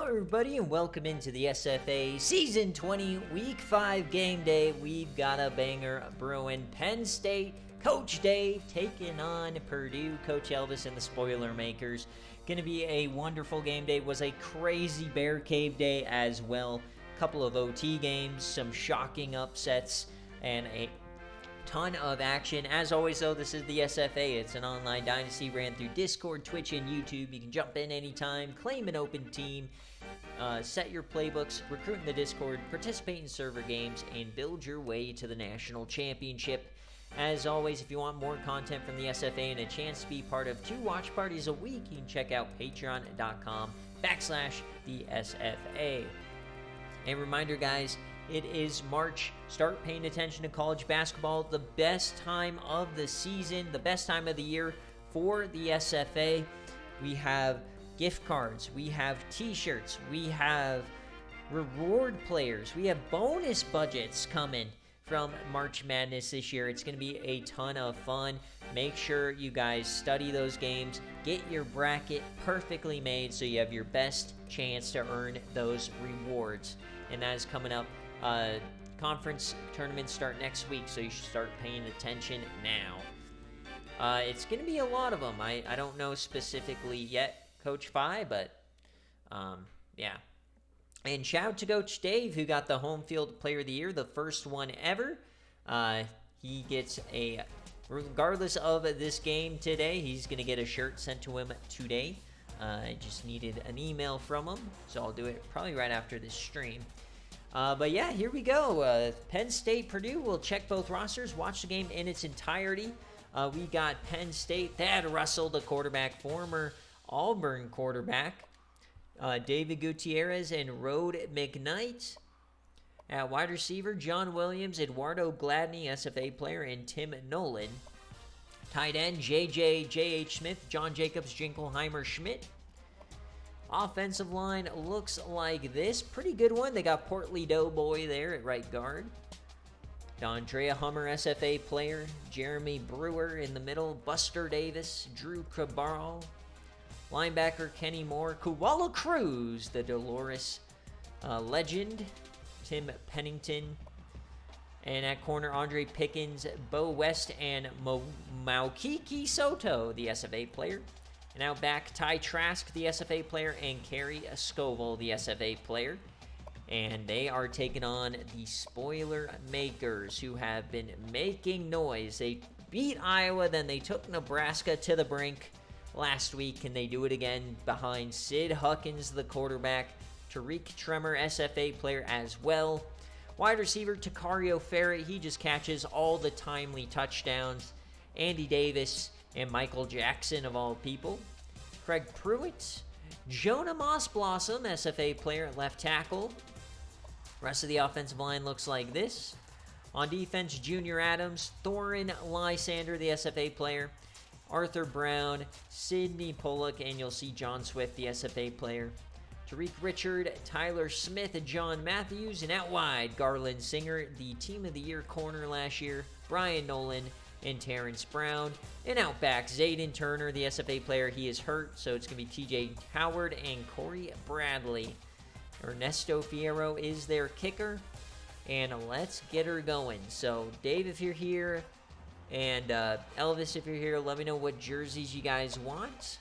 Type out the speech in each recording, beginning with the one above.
everybody, and welcome into the SFA Season 20 Week 5 game day. We've got a banger brewing. Penn State, Coach Day taking on Purdue, Coach Elvis and the Spoiler Makers. Going to be a wonderful game day. It was a crazy BearCave day as well. A couple of OT games, some shocking upsets, and a ton of action. As always, though, this is the SFA. It's an online dynasty ran through Discord, Twitch, and YouTube. You can jump in anytime, claim an open team, set your playbooks, recruit in the Discord, participate in server games, and build your way to the national championship. As always, if you want more content from the SFA and a chance to be part of 2 watch parties a week, you can check out patreon.com/the SFA. And reminder, guys, it is March. Start paying attention to college basketball. The best time of the season, the best time of the year for the SFA. We have gift cards. We have t-shirts. We have reward players. We have bonus budgets coming from March Madness this year. It's going to be a ton of fun. Make sure you guys study those games. Get your bracket perfectly made so you have your best chance to earn those rewards. And that is coming up. Conference tournaments start next week, so you should start paying attention now. It's going to be a lot of them. I don't know specifically yet, Coach Phi, but yeah. And shout out to Coach Dave, who got the Home Field Player of the Year, the first one ever. He gets regardless of this game today, he's going to get a shirt sent to him today. I just needed an email from him, so I'll do it probably right after this stream. But yeah, here we go. Penn State, Purdue. We'll check both rosters, watch the game in its entirety. We got Penn State, Thad Russell, the quarterback, former Auburn quarterback. David Gutierrez and Rode McKnight. At wide receiver, John Williams, Eduardo Gladney, SFA player, and Tim Nolan. Tight end, J.H. Smith, John Jacobs, Jinkelheimer, Schmidt. Offensive line looks like this. Pretty good one. They got Portly Doughboy there at right guard. D'Andrea Hummer, SFA player. Jeremy Brewer in the middle. Buster Davis. Drew Cabral. Linebacker Kenny Moore. Kuala Cruz, the Dolores legend. Tim Pennington. And at corner, Andre Pickens, Bo West, and Maukiki Soto, the SFA player. And out back, Ty Trask, the SFA player, and Kerry Scoville, the SFA player. And they are taking on the Spoiler Makers, who have been making noise. They beat Iowa, then they took Nebraska to the brink last week. Can they do it again behind Sid Huckins, the quarterback, Tariq Tremor, SFA player as well. Wide receiver, Takario Ferret, he just catches all the timely touchdowns. Andy Davis and Michael Jackson, of all people. Craig Pruitt. Jonah Mossblossom, SFA player at left tackle. Rest of the offensive line looks like this. On defense, Junior Adams, Thorin Lysander, the SFA player. Arthur Brown, Sidney Pollock, and you'll see John Swift, the SFA player. Tariq Richard, Tyler Smith, John Matthews, and out wide, Garland Singer, the Team of the Year corner last year. Brian Nolan and Terrence Brown. And out back, Zayden Turner, the SFA player. He is hurt, so it's going to be TJ Howard and Corey Bradley. Ernesto Fierro is their kicker. And let's get her going. So, Dave, if you're here, and Elvis, if you're here, let me know what jerseys you guys want.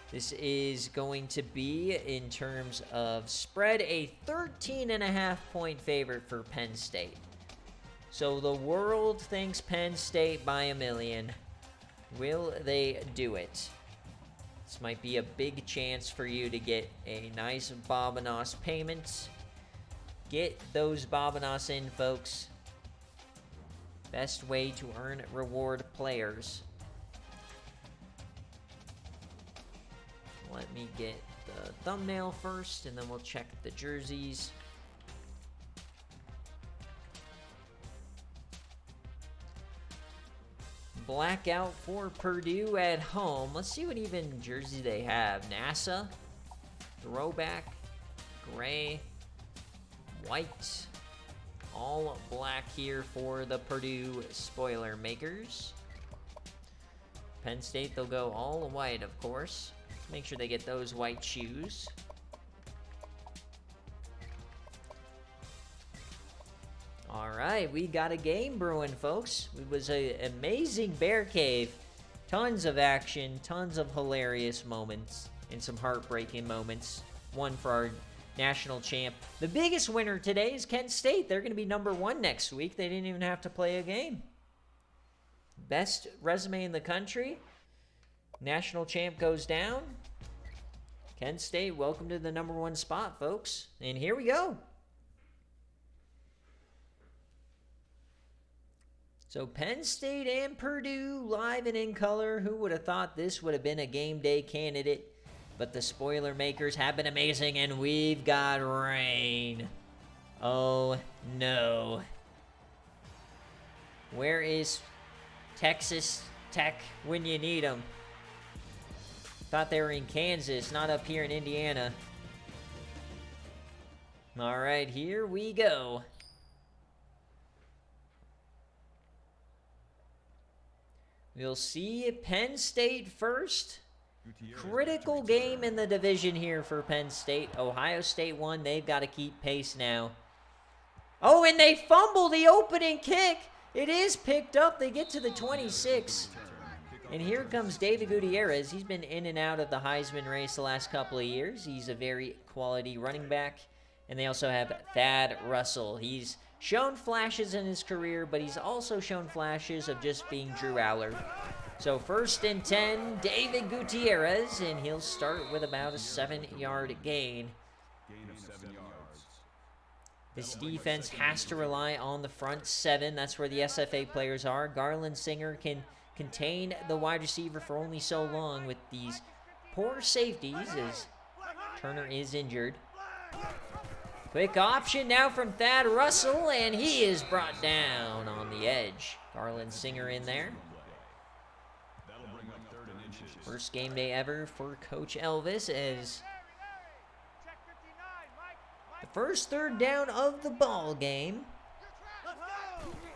This is going to be, in terms of spread, a 13.5 point favorite for Penn State. So the world thinks Penn State by a million. Will they do it? This might be a big chance for you to get a nice Bobanos payment. Get those Bobanos in, folks. Best way to earn reward players. Let me get the thumbnail first, and then we'll check the jerseys. Blackout for Purdue at home. Let's see what even jersey they have. NASA, throwback, gray, white, all black here for the Purdue Spoiler Makers. Penn State, they'll go all white, of course. Make sure they get those white shoes. All right, we got a game brewing, folks. It was an amazing BearCave. Tons of action, tons of hilarious moments, and some heartbreaking moments. One for our national champ. The biggest winner today is Kent State. They're going to be #1 next week. They didn't even have to play a game. Best resume in the country. National champ goes down. Kent State, welcome to the #1 spot, folks. And here we go. So Penn State and Purdue live and in color. Who would have thought this would have been a game day candidate? But the spoiler makers have been amazing, and we've got rain. Oh, no. Where is Texas Tech when you need them? Thought they were in Kansas, not up here in Indiana. All right, here we go. We'll see Penn State first. Critical game in the division here for Penn State. Ohio State won. They've got to keep pace now. Oh, and they fumble the opening kick. It is picked up. They get to the 26. And here comes David Gutierrez. He's been in and out of the Heisman race the last couple of years. He's a very quality running back. And they also have Thad Russell. He's shown flashes in his career, but he's also shown flashes of just being Drew Aller. So 1st and 10, David Gutierrez, and he'll start with about a 7-yard gain. This defense has to rely on the front 7. That's where the SFA players are. Garland Singer can contain the wide receiver for only so long with these poor safeties as Turner is injured. Quick option now from Thad Russell, and he is brought down on the edge. Garland Singer in there. First game day ever for Coach Elvis as the first 3rd down of the ball game.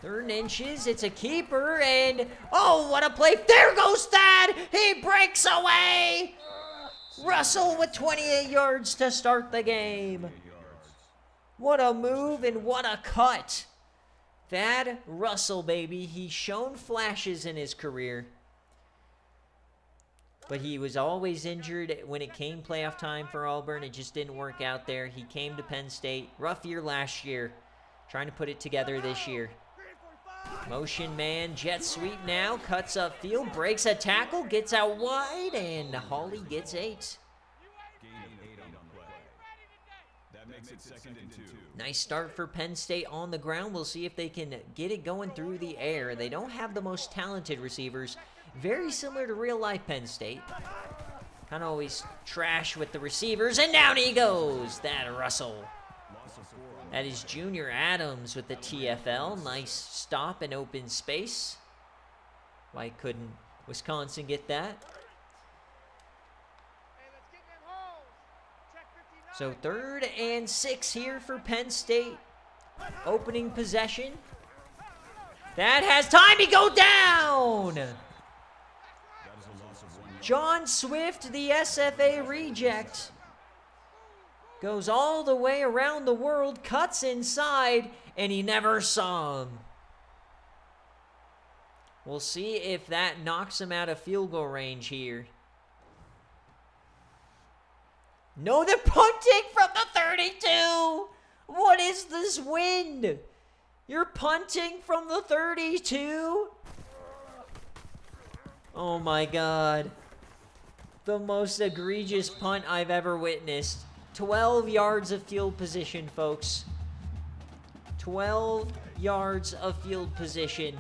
3rd and inches, it's a keeper, and oh, what a play. There goes Thad. He breaks away. Russell with 28 yards to start the game. What a move and what a cut. Thad Russell, baby. He's shown flashes in his career, but he was always injured when it came playoff time for Auburn. It just didn't work out there. He came to Penn State. Rough year last year. Trying to put it together this year. Motion man, jet sweep now. Cuts upfield, breaks a tackle, gets out wide, and Hawley gets 8. Nice start for Penn State on the ground. We'll see if they can get it going through the air. They don't have the most talented receivers. Very similar to real-life Penn State. Kind of always trash with the receivers, and down he goes. That Russell. That is Junior Adams with the TFL. Nice stop in open space. Why couldn't Wisconsin get that? So 3rd and 6 here for Penn State. Opening possession. That has time to go down. John Swift, the SFA reject, goes all the way around the world, cuts inside, and he never saw him. We'll see if that knocks him out of field goal range here. No, they're punting from the 32. What is this wind? You're punting from the 32? Oh my God. The most egregious punt I've ever witnessed. 12 yards of field position, folks. 12 yards of field position.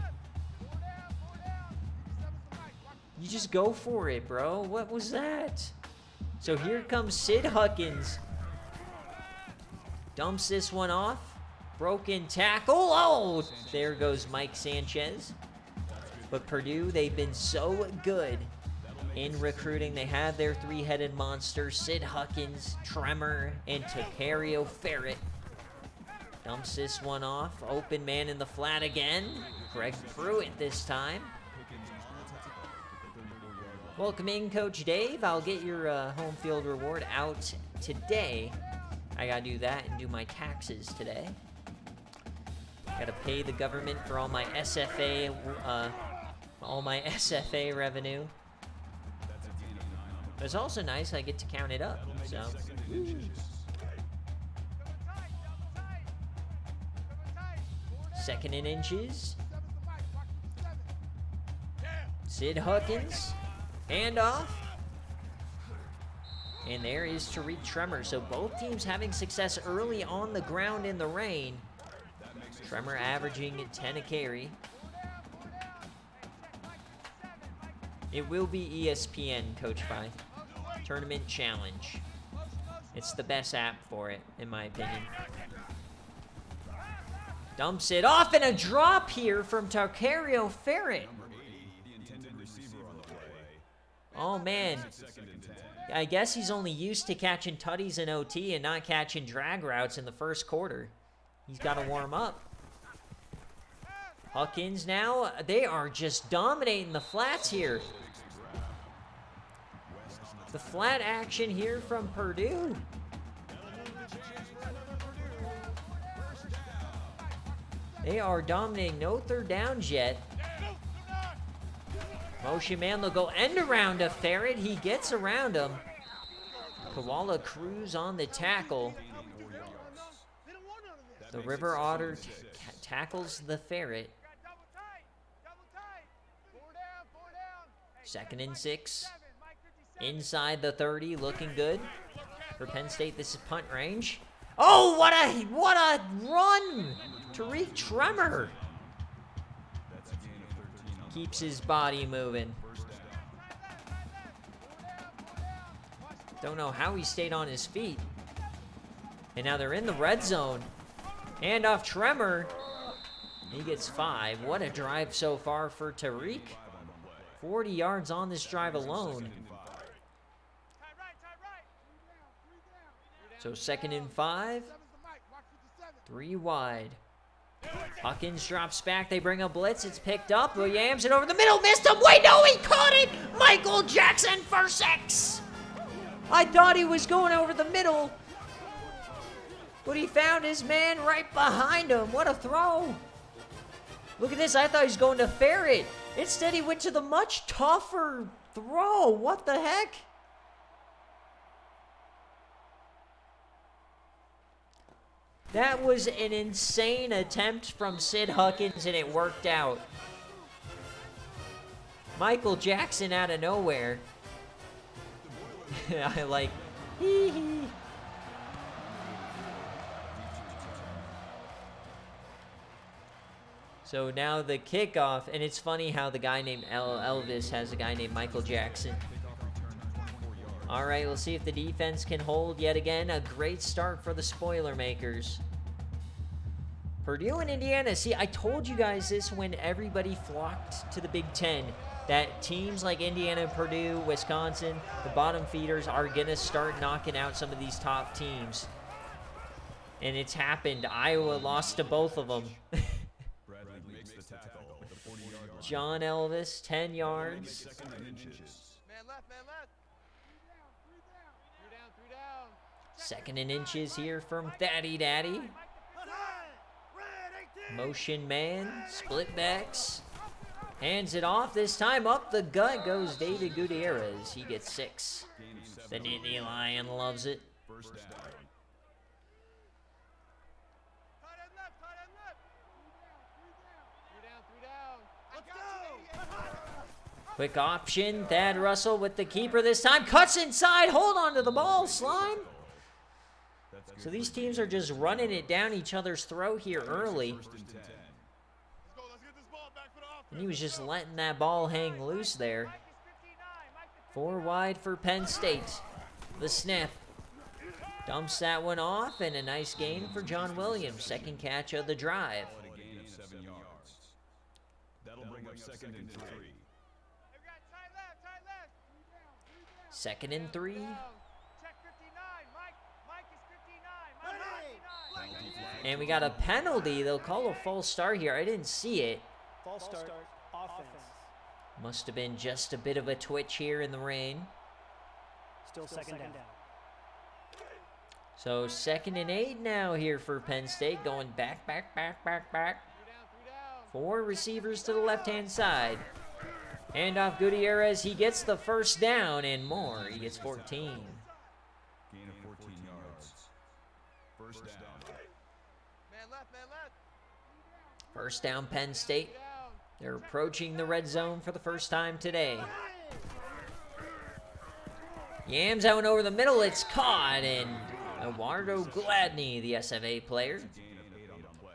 You just go for it, bro. What was that? So here comes Sid Huckins. Dumps this one off. Broken tackle. Oh, there goes Mike Sanchez. But Purdue, they've been so good in recruiting. They have their 3-headed monster, Sid Huckins, Tremor, and Tacario Ferret. Dumps this one off. Open man in the flat again. Greg Pruitt this time. Welcome in, Coach Dave. I'll get your home field reward out today. I gotta do that and do my taxes today. Gotta pay the government for all my SFA, revenue. But it's also nice I get to count it up. So. Second and inches. Sid Huckins. Handoff. And there is Tariq Tremor. So both teams having success early on the ground in the rain. Tremor averaging 10 a carry. It will be ESPN, Coach Fi. Tournament Challenge. It's the best app for it, in my opinion. Dumps it off, and a drop here from Tarcario Ferret. Oh, man. I guess he's only used to catching tutties in OT and not catching drag routes in the first quarter. He's got to warm up. Huckins now, they are just dominating the flats here. The flat action here from Purdue. They are dominating. No third downs yet. Motion man, they'll go end around to Ferret. He gets around him. Koala Cruz on the tackle. The River Otter tackles the Ferret. 2nd and 6. Inside the 30, looking good. For Penn State, this is punt range. Oh, what a run! Tariq Tremor keeps his body moving. Don't know how he stayed on his feet. And now they're in the red zone. Handoff Tremor. He gets 5. What a drive so far for Tariq. 40 yards on this drive alone. So 2nd and 5. 3 wide. Huckins drops back. They bring a blitz. It's picked up. Williams it over the middle. Missed him. Wait, no, he caught it. Michael Jackson for 6. I thought he was going over the middle, but he found his man right behind him. What a throw. Look at this. I thought he was going to Ferret. Instead, he went to the much tougher throw. What the heck? That was an insane attempt from Sid Huckins, and it worked out. Michael Jackson out of nowhere. I like, hee. So now the kickoff, and it's funny how the guy named Elvis has a guy named Michael Jackson. All right, we'll see if the defense can hold yet again. A great start for the Spoilermakers. Purdue and Indiana. See, I told you guys this when everybody flocked to the Big Ten, that teams like Indiana, Purdue, Wisconsin, the bottom feeders are going to start knocking out some of these top teams. And it's happened. Iowa lost to both of them. John Elvis, 10 yards. Man left. 2nd and inches here from Thaddy Daddy. Motion man, split backs. Hands it off. This time up the gut goes David Gutierrez. He gets 6. The Nittany Lion loves it. Quick option. Thad Russell with the keeper this time. Cuts inside. Hold on to the ball, Slime. So these teams are just running it down each other's throat here early. And he was just letting that ball hang loose there. 4 wide for Penn State. The snap. Dumps that one off, and a nice gain for John Williams. 2nd catch of the drive. That'll bring up 2nd and 3. 2nd and 3. And we got a penalty. They'll call a false start here. I didn't see it. False start, offense. Must have been just a bit of a twitch here in the rain. Still second down. So 2nd and 8 now here for Penn State. Going back. 4 receivers to the left-hand side. Handoff Gutierrez. He gets the first down and more. He gets 14. Gain of 14 yards. First down. Man left, man left. First down, Penn State. They're approaching the red zone for the first time today. Yams out and over the middle. It's caught, and Eduardo Gladney, the SFA player. Gain of 8 on the play.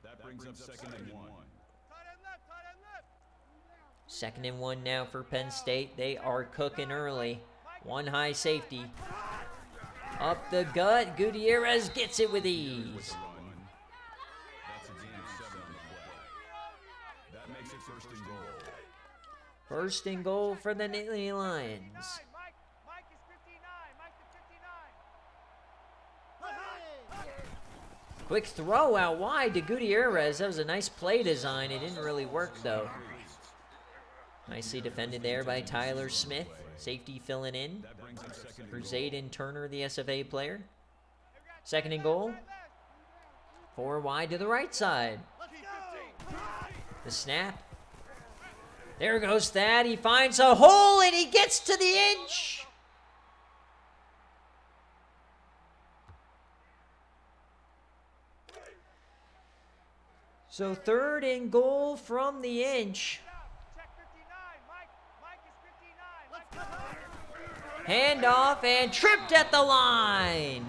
That brings up 2nd and 1. Tight end left, tight end left. 2nd and 1 now for Penn State. They are cooking early. One high safety. Up the gut. Gutierrez gets it with ease. That's a gain of 7 on the play. That makes it 1st and goal. 1st and goal for the Nittany Lions. Mike is 59. Mike is 59. Quick throw out wide to Gutierrez. That was a nice play design. It didn't really work, though. Nicely defended there by Tyler Smith. Safety filling in That brings up 2nd and for goal. Zayden Turner, the SFA player. 2nd and goal. 4 wide to the right side. The snap. There goes Thad. He finds a hole, and he gets to the inch. So 3rd and goal from the inch. Check 59. Mike is 59. Handoff and tripped at the line.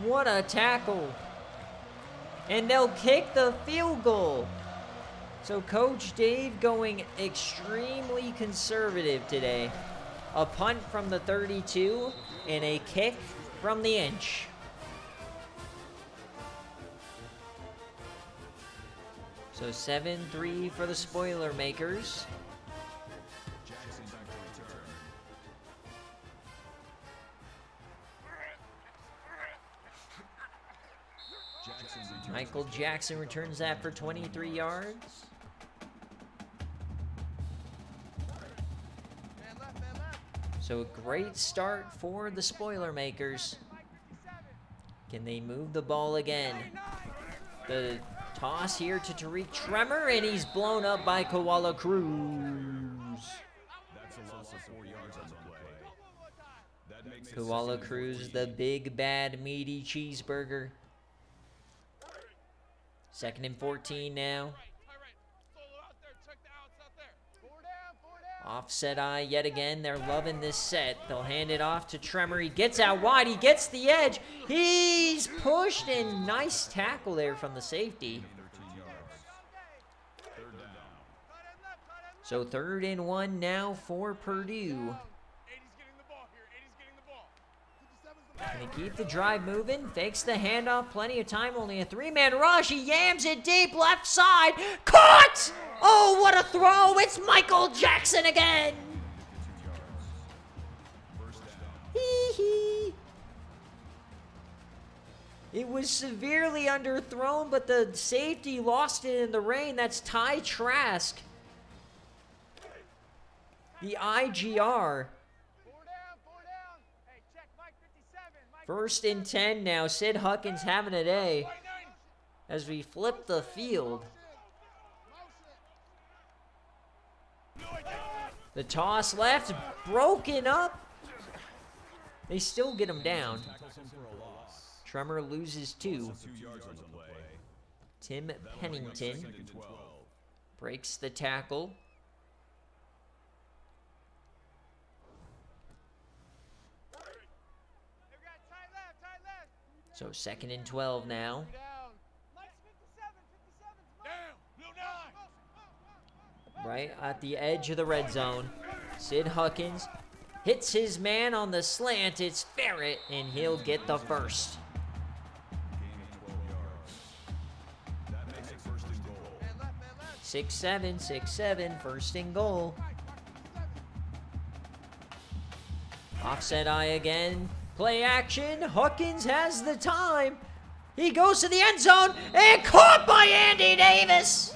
What a tackle. And they'll kick the field goal. So Coach Dave going extremely conservative today. A punt from the 32 and a kick from the inch. So 7-3 for the spoiler makers. Jackson back to return. Jackson returns. Michael Jackson returns that for 23 yards. Man left, man left. So a great start for the spoiler makers. Mike 57. Can they move the ball again? The toss here to Tariq Tremor, and he's blown up by Koala Cruz. That's a loss of 4 yards on the play. That makes it Koala 2nd and Cruz, 14. the big bad meaty cheeseburger. 2nd and 14 now. Solo out there. Check the outs out there. 4 down. Offset eye yet again. They're loving this set. They'll hand it off to Tremor. He gets out wide. He gets the edge. He's pushed, and nice tackle there from the safety. 13 yards. 3rd down. Tight end left, tight end left. So 3rd and 1 now for Purdue. 80's getting the ball here. 80's getting the ball. 57's the Can he keep the drive moving? Fakes the handoff. Plenty of time. Only a 3-man rush. He yams it deep left side. Caught! Oh, what a throw. It's Michael Jackson again. 2 yards. 1st down. Hee hee. It was severely underthrown, but the safety lost it in the rain. That's Ty Trask. The IGR. 4 down. Hey, check Mike 57. Mike 1st and 10 now. Sid Huckins having a day as we flip the field. The toss left, broken up. They still get him down. Tackles him for a loss. Tremor loses 2. 2 yards on the play. Tim That'll bring up Pennington 2nd and 12. breaks the tackle. They got tight left, tight left. So 2nd and 12 now. Down. Mike's 57. 57's Mike. Down. Blue 9. Right at the edge of the red zone. Sid Huckins hits his man on the slant. It's Ferret, and he'll get the first. Gain of 12 yards. That makes it 1st and goal. Man left, man left. 6-7, 6-7, 1st and goal. Offset eye again. Play action. Huckins has the time. He goes to the end zone and caught by Andy Davis.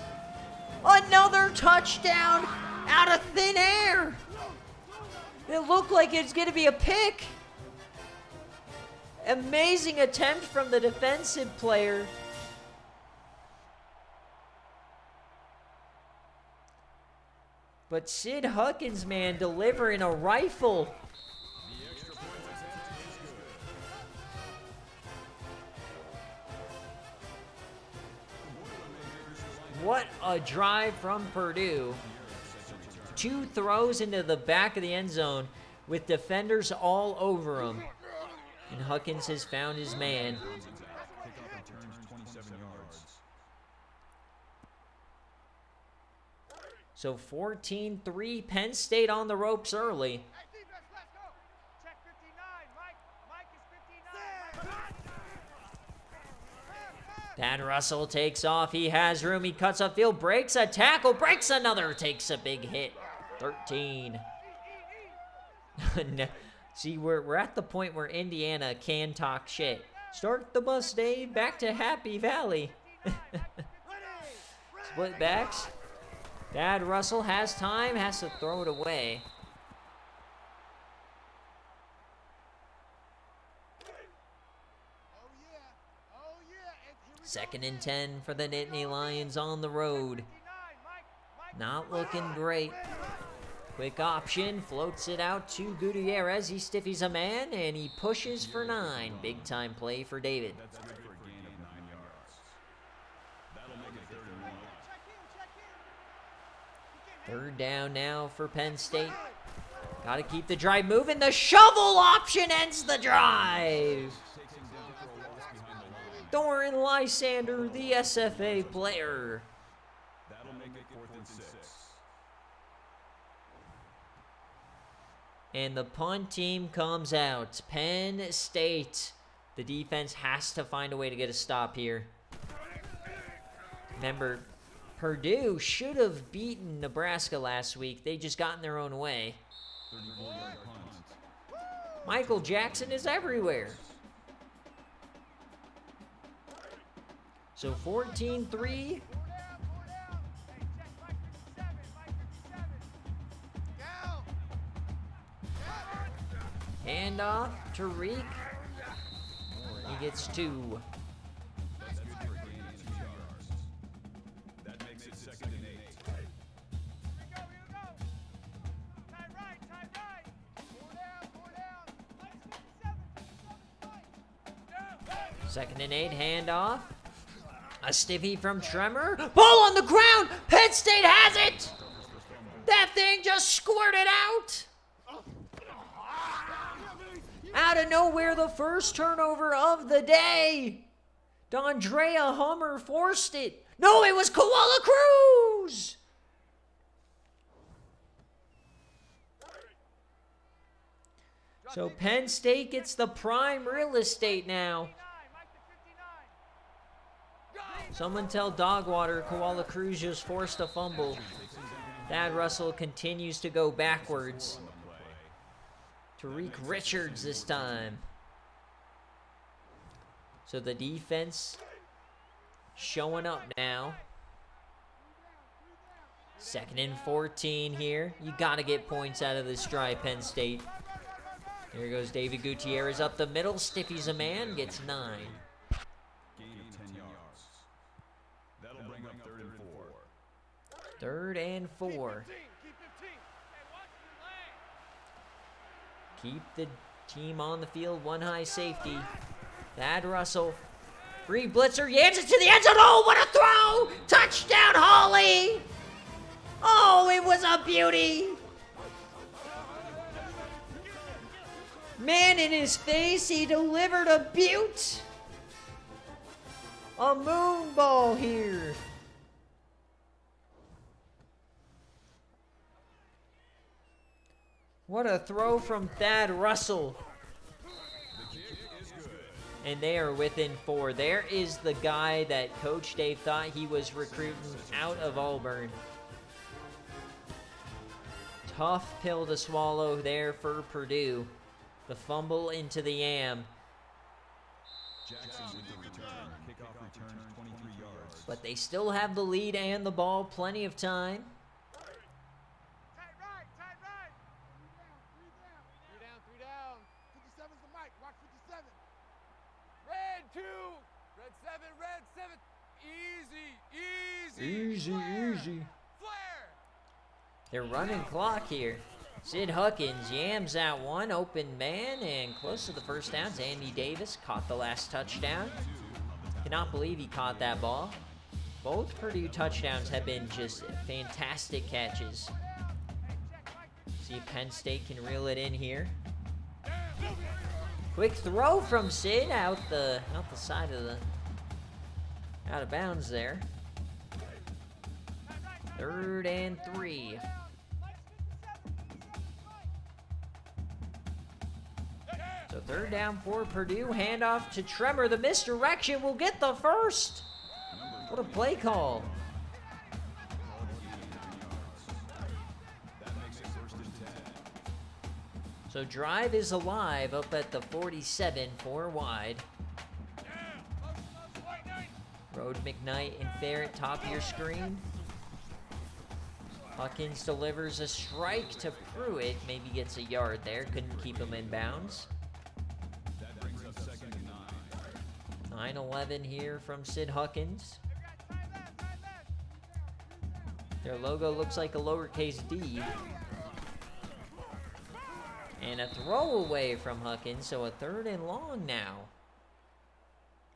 Another touchdown out of thin air. It looked like it's going to be a pick. Amazing attempt from the defensive player. But Sid Huckins, man, delivering a rifle. What a drive from Purdue. 2 throws into the back of the end zone with defenders all over him. And Huckins has found his man. So 14-3, Penn State on the ropes early. Check 59. Mike is 59. Thad Russell takes off. He has room. He cuts upfield, breaks a tackle, breaks another, takes a big hit. 13. No. See, we're at the point where Indiana can talk shit. Start the bus, Dave. Back to Happy Valley. Split backs. Thad Russell has time, has to throw it away. Second and 10 for the Nittany Lions on the road. Not looking great. Quick option, floats it out to Gutierrez. He stiffies a man, and he pushes for 9. Big time play for David. That's good for a gain of 9 yards. That'll make it 31. Third down now for Penn State. Got to keep the drive moving. The shovel option ends the drive. Doran Lysander, the SFA player. That'll make it 4th and 6. And the punt team comes out. Penn State. The defense has to find a way to get a stop here. Remember, Purdue should have beaten Nebraska last week. They just got in their own way. 34-yard punt. Michael Jackson is everywhere. So 14-3. Handoff to Reek. He gets 2. That's good for a gain of 2 yards. That makes it 2nd and 8. Here we go. Tie right. 4 down. Mike's 57 right. 2nd and 8, handoff. A stiffy from Tremor. Ball on the ground. Penn State has it. That thing just squirted out. Out of nowhere, the first turnover of the day. Dondrea Hummer forced it. No, it was Koala Cruz. So Penn State gets the prime real estate now. Someone tell Dogwater Koala Cruz just forced a fumble. Thad Russell continues to go backwards. Tariq Richards this time. So the defense showing up now. 2nd and 14 here. You got to get points out of this drive, Penn State. There goes David Gutierrez up the middle. Stiffies a man, gets 9. Gain of 10 yards. That'll bring up 3rd and 4. 3rd and 4. Keep the team on the field. One high safety. Thad Russell. Free blitzer. Yans it to the end zone. Oh, what a throw! Touchdown, Hawley! Oh, it was a beauty! Man in his face, he delivered a beaut! A moon ball here. What a throw from Thad Russell. And they are within 4. There is the guy that Coach Dave thought he was recruiting out of Auburn. Tough pill to swallow there for Purdue. The fumble into the Yam. Jackson with the return. returns 23 yards. But they still have the lead and the ball, plenty of time. Tight right, tight right. Three down. 57's the mic. Watch 57. Red 2. Red 7. Red 7. Easy. Easy. Flare. They're running clock here. Sid Huckins yams that one, open man, and close to the first down. Andy Davis caught the last touchdown. Cannot believe he caught that ball. Both Purdue touchdowns have been just fantastic catches. See if Penn State can reel it in here. Quick throw from Sid out the side of the out of bounds there. 3rd and 3. So 3rd down for Purdue. Handoff to Tremor. The misdirection will get the first. What a play call. So drive is alive up at the 47, 4 wide. Road McKnight and Ferret, top of your screen. Huckins delivers a strike to Pruitt. Maybe gets a yard there. Couldn't keep him in bounds. That brings up 2nd and 9. 9-11 here from Sid Huckins. Their logo looks like a lowercase d. And a throwaway from Huckins, so a 3rd and long now.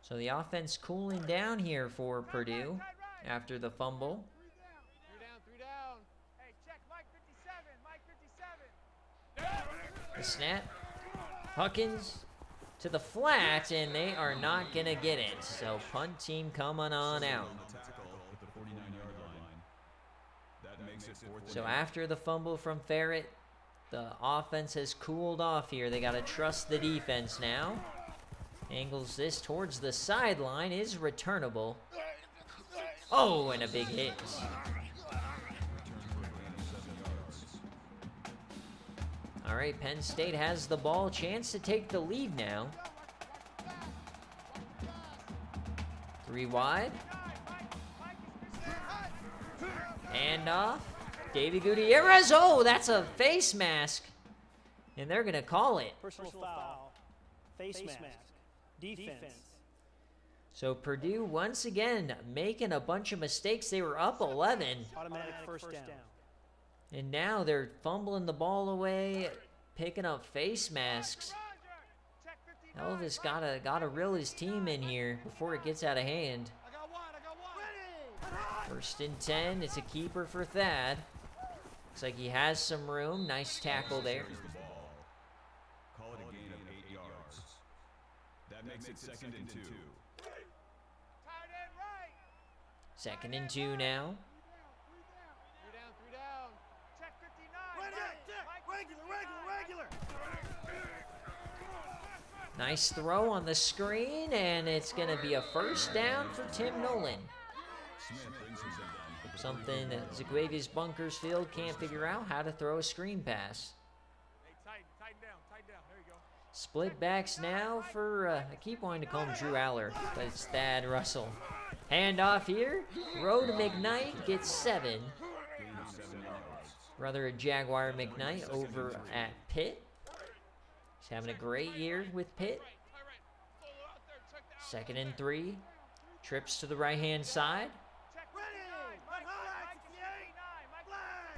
So the offense cooling down here for Purdue after the fumble. 3 down. Hey, check Mike 57. Mike 57. The snap. Huckins to the flat, and they are not going to get it. So punt team coming on out. The tackle at the 49-yard line. That makes it 4th. So after the fumble from Ferret, the offense has cooled off here. They got to trust the defense now. Angles this towards the sideline, is returnable. Oh, and a big hit. All right, Penn State has the ball. Chance to take the lead now. 3 wide. And off. Davey Gutierrez. Oh, that's a face mask. And they're going to call it. Personal foul. Face mask. Defense. So Purdue once again making a bunch of mistakes. They were up 11. Automatic first down. And now they're fumbling the ball away, picking up face masks. Elvis gotta reel his team in here before it gets out of hand. I got one. 1st and 10. It's a keeper for Thad. Looks like he has some room. Nice tackle there. Carries the ball. Call it a gain of 8 yards. That makes it 2nd and 2. Tight end right. 2nd and 2 now. 3 down. Check 59. Regular. Nice throw on the screen, and it's going to be a 1st down for Tim Nolan. Smith brings him down. Something that Zaguavius Bunkersfield can't figure out, how to throw a screen pass. Hey, tighten down. There you go. Split backs now for, I keep wanting to call him Drew Aller, but it's Thad Russell. Hand off here. Road McKnight gets 7. Gain of 7 yards. Brother of Jaguar McKnight over at Pitt. He's having a great year with Pitt. 2nd and 3. Trips to the right-hand side. Check 59. Mike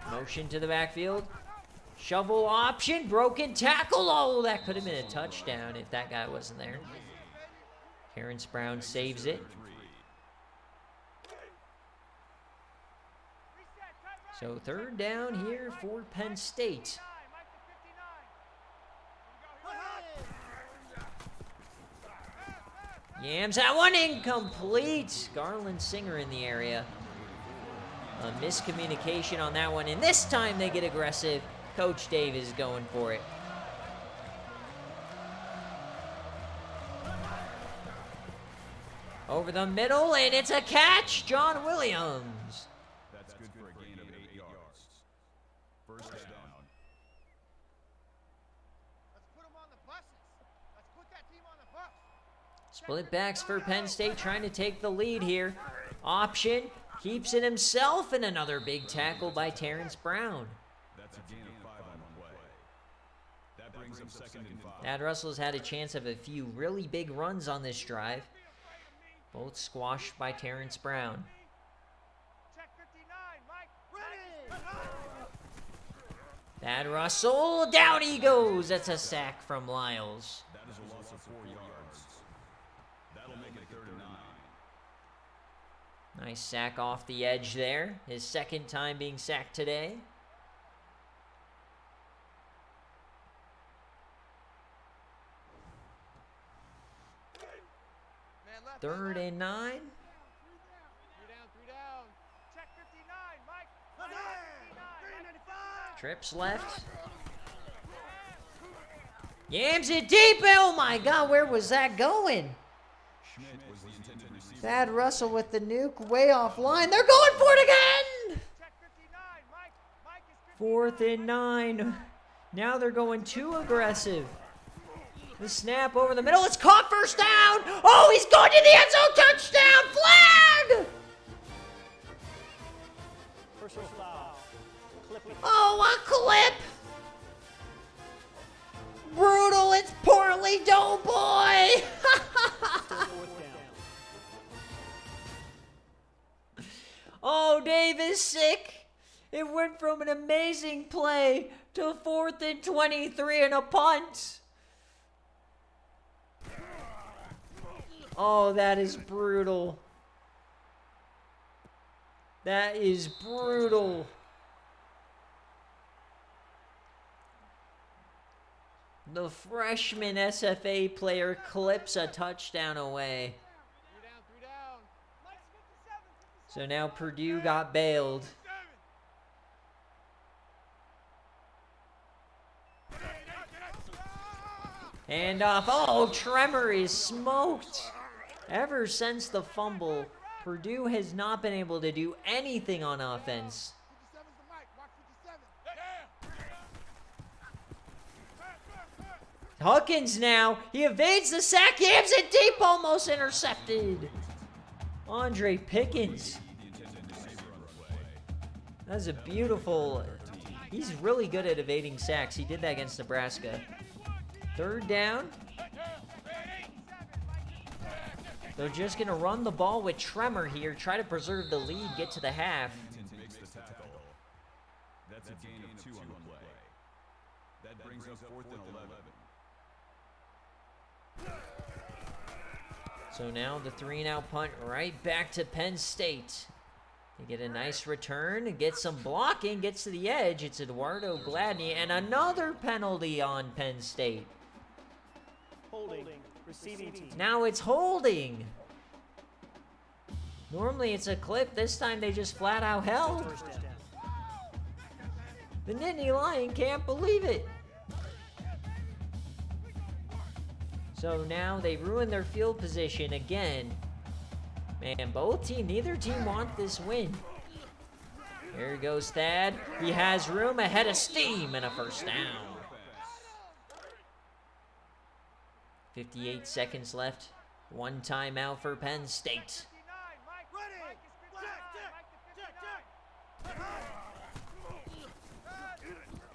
59. Motion to the backfield. Shovel option. Broken tackle. Oh, that could have been a touchdown if that guy wasn't there. Terrence Brown saves it. So 3rd down here for Penn State. Yams that one incomplete. Garland Singer in the area. A miscommunication on that one, and this time they get aggressive. Coach Dave is going for it. Over the middle, and it's a catch. John Williams. That's good for a gain of 8 yards. 1st down. Let's put them on the buses. Let's put that team on the bus. Split backs for Penn State, trying to take the lead here. Option, keeps it himself, and another big tackle by Terrence Brown. That's a gain of 5 on the play. That brings up 2nd and 5. Thad Russell's had a chance of a few really big runs on this drive. Both squashed by Terrence Brown. Check 59, Mike. Ready. Thad Russell, down he goes. That's a sack from Lyles. That is a loss of 4 yards. That'll make it 3rd and 9. Nice sack off the edge there. His 2nd time being sacked today. Man left. 3rd and 9. 3 down, 3 down. Check 59, Mike. 59. Trips left. Yams it deep. Oh my God, where was that going? Schmidt was the intended receiver. Thad Russell with the nuke way offline. They're going for it again. Check 59, Mike. Mike is 4th and 9. Now they're going too aggressive. The snap over the middle. It's caught, first down. Oh, he's going to the end zone. Touchdown. Flag. Personal foul. Clipping. Oh, a clip. Brutal. It's poorly Doughboy. Still 4th down. Oh, Dave is sick. It went from an amazing play to 4th and 23 and a punt. Oh, that is brutal. That is brutal. The freshman SFA player clips a touchdown away. 3 down, 3 down. Mike's 57. So now Purdue got bailed. Hand off. Oh, Tremor is smoked. Ever since the fumble, Purdue has not been able to do anything on offense. 57's the Mike. Mark 57. Huckins now. He evades the sack. Yams it deep. Almost intercepted. Andre Pickens. That's a beautiful... He's really good at evading sacks. He did that against Nebraska. 3rd down. They're just going to run the ball with Tremor here. Try to preserve the lead. Get to the half. Makes the tackle. That's a gain of 2 on the play. That brings up 4th and 11. So now the 3-and-out punt right back to Penn State. They get a nice return and get some blocking. Gets to the edge. It's Eduardo Gladney. And another penalty on Penn State. Holding. Receiving team. Now it's holding. Normally it's a clip. This time they just flat out held. 1st down. The Nittany Lion can't believe it. So now they ruin their field position again. Man, neither team want this win. Here goes Thad. He has room ahead of steam and a 1st down. 58 seconds left. 1 timeout for Penn State. 59, Mike. Ready. Mike is 59.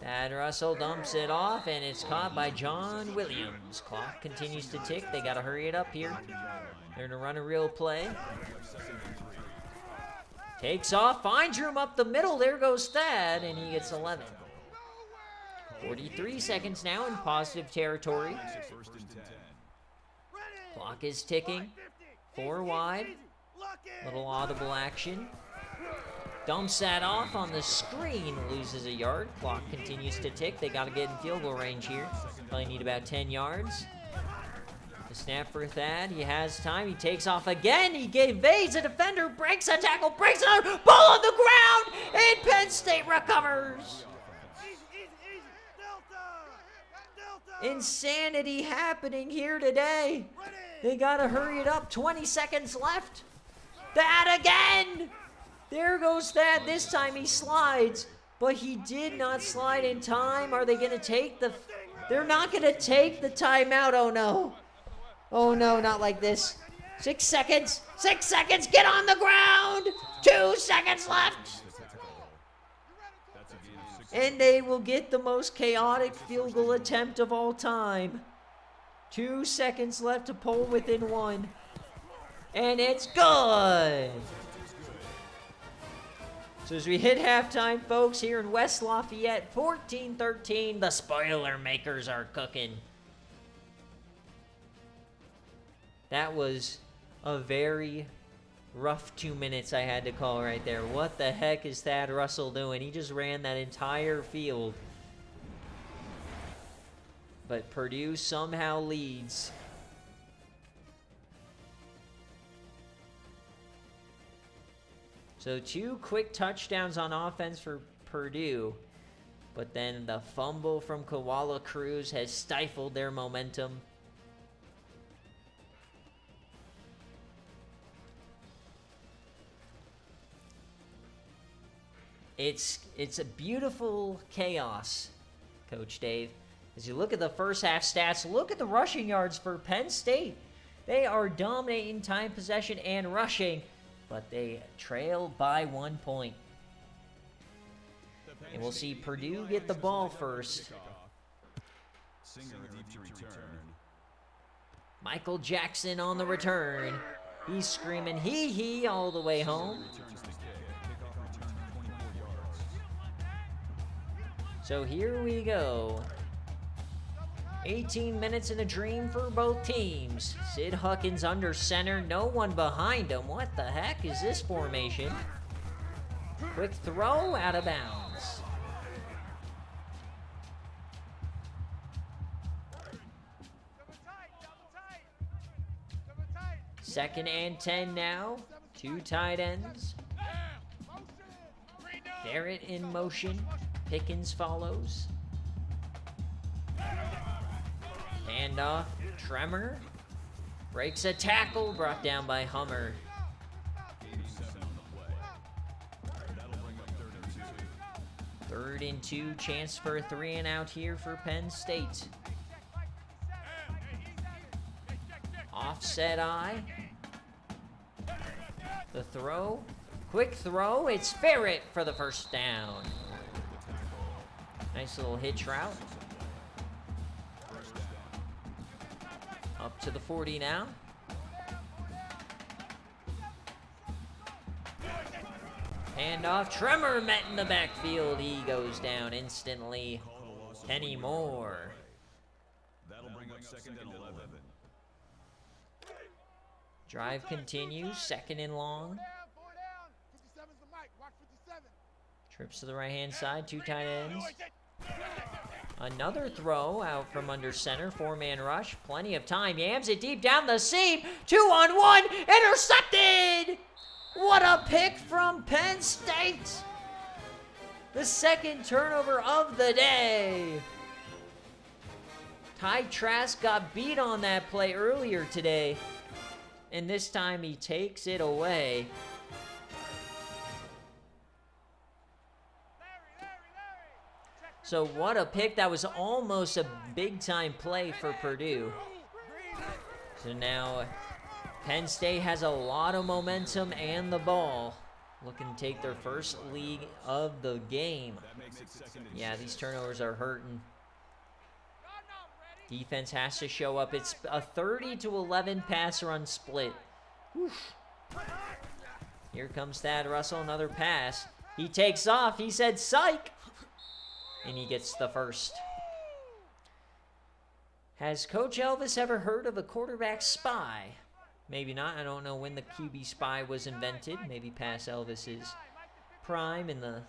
Thad Russell dumps it off, and it's caught by John Williams. Clock continues to tick. They got to hurry it up here. They're going to run a real play. Takes off, finds room up the middle. There goes Thad, and he gets 11. 43 seconds now in positive territory. 1st and 10. Clock is ticking. 4 wide. Little audible action. Dumps that off on the screen, loses a yard. Clock continues to tick. They got to get in field goal range here. Probably need about 10 yards. The snap for Thad. He has time. He takes off again. He evades a defender, breaks a tackle, breaks another. Ball on the ground, and Penn State recovers. Insanity happening here today. They got to hurry it up. 20 seconds left. Thad again. There goes Thad. This time he slides, but he did not slide in time. Are they going to take the... They're not going to take the timeout. Oh, no. Oh no, not like this. 6 seconds. 6 seconds. Get on the ground. 2 seconds left. That's a gain of 6. And they will get the most chaotic field goal attempt of all time. 2 seconds left to pull within 1. And it's good. So as we hit halftime, folks, here in West Lafayette, 14-13, the spoiler makers are cooking. That was a very rough 2 minutes I had to call right there. What the heck is Thad Russell doing? He just ran that entire field. But Purdue somehow leads. So 2 quick touchdowns on offense for Purdue. But then the fumble from Koala Cruz has stifled their momentum. It's a beautiful chaos, Coach Dave. As you look at the first half stats, look at the rushing yards for Penn State. They are dominating time possession and rushing, but they trail by 1 point. And we'll see Purdue get the ball first. Singer deep to return. Michael Jackson on the return. He's screaming hee-hee all the way home. Returns the kick. Kickoff return 24 yards. So here we go. 18 minutes in a dream for both teams. Sid Huckins under center, no one behind him. What the heck is this formation? Quick throw out of bounds. Second and 10 now. 2 tight ends. Barrett in motion. Pickens follows. Handoff. Tremor. Breaks a tackle. Brought down by Hummer. Gain of 7 on the play. That'll bring up 3rd and 2. 3rd and 2. Chance for a 3 and out here for Penn State. Offset eye. The throw. Quick throw. It's Barrett for the first down. Nice little hitch route. Up to the 40 now. Handoff. Tremor met in the backfield. He goes down instantly. Penny Moore. That'll bring up 2nd and 11. Drive continues. 2nd and long. 57's the mic. Watch 57. Trips to the right-hand side. 2 tight ends. Another throw out from under center. 4-man rush. Plenty of time. Yams it deep down the seam. 2-on-1. Intercepted! What a pick from Penn State! The 2nd turnover of the day. Ty Trask got beat on that play earlier today. And this time he takes it away. So what a pick. That was almost a big-time play for Purdue. So now Penn State has a lot of momentum and the ball. Looking to take their first lead of the game. That makes it 2nd and Yeah, these turnovers are hurting. Defense has to show up. It's a 30-11 pass run split. Oof. Here comes Thad Russell, another pass. He takes off. He said, psych. And he gets the first. Has Coach Elvis ever heard of a quarterback spy? Maybe not. I don't know when the QB spy was invented. Maybe past Elvis's prime in the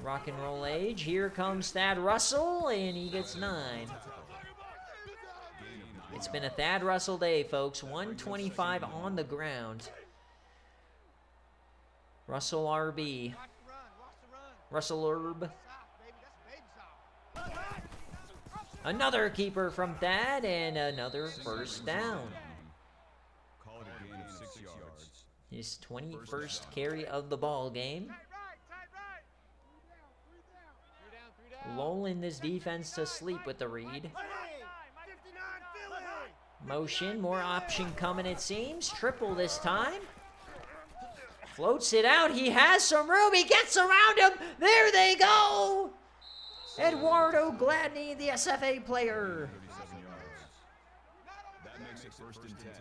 rock and roll age. Here comes Thad Russell, and he gets 9. It's been a Thad Russell day, folks. 125 on the ground. Russell RB. Russell Herb. Another keeper from Thad, and another first down. call it a gain of 6 yards. His 21st carry of the ball game. Lulling this defense to sleep with the read. Motion, more option coming it seems. Triple this time. Floats it out. He has some room. He gets around him. There they go. Eduardo Gladney, the SFA player. 37 yards. That makes it 1st and 10.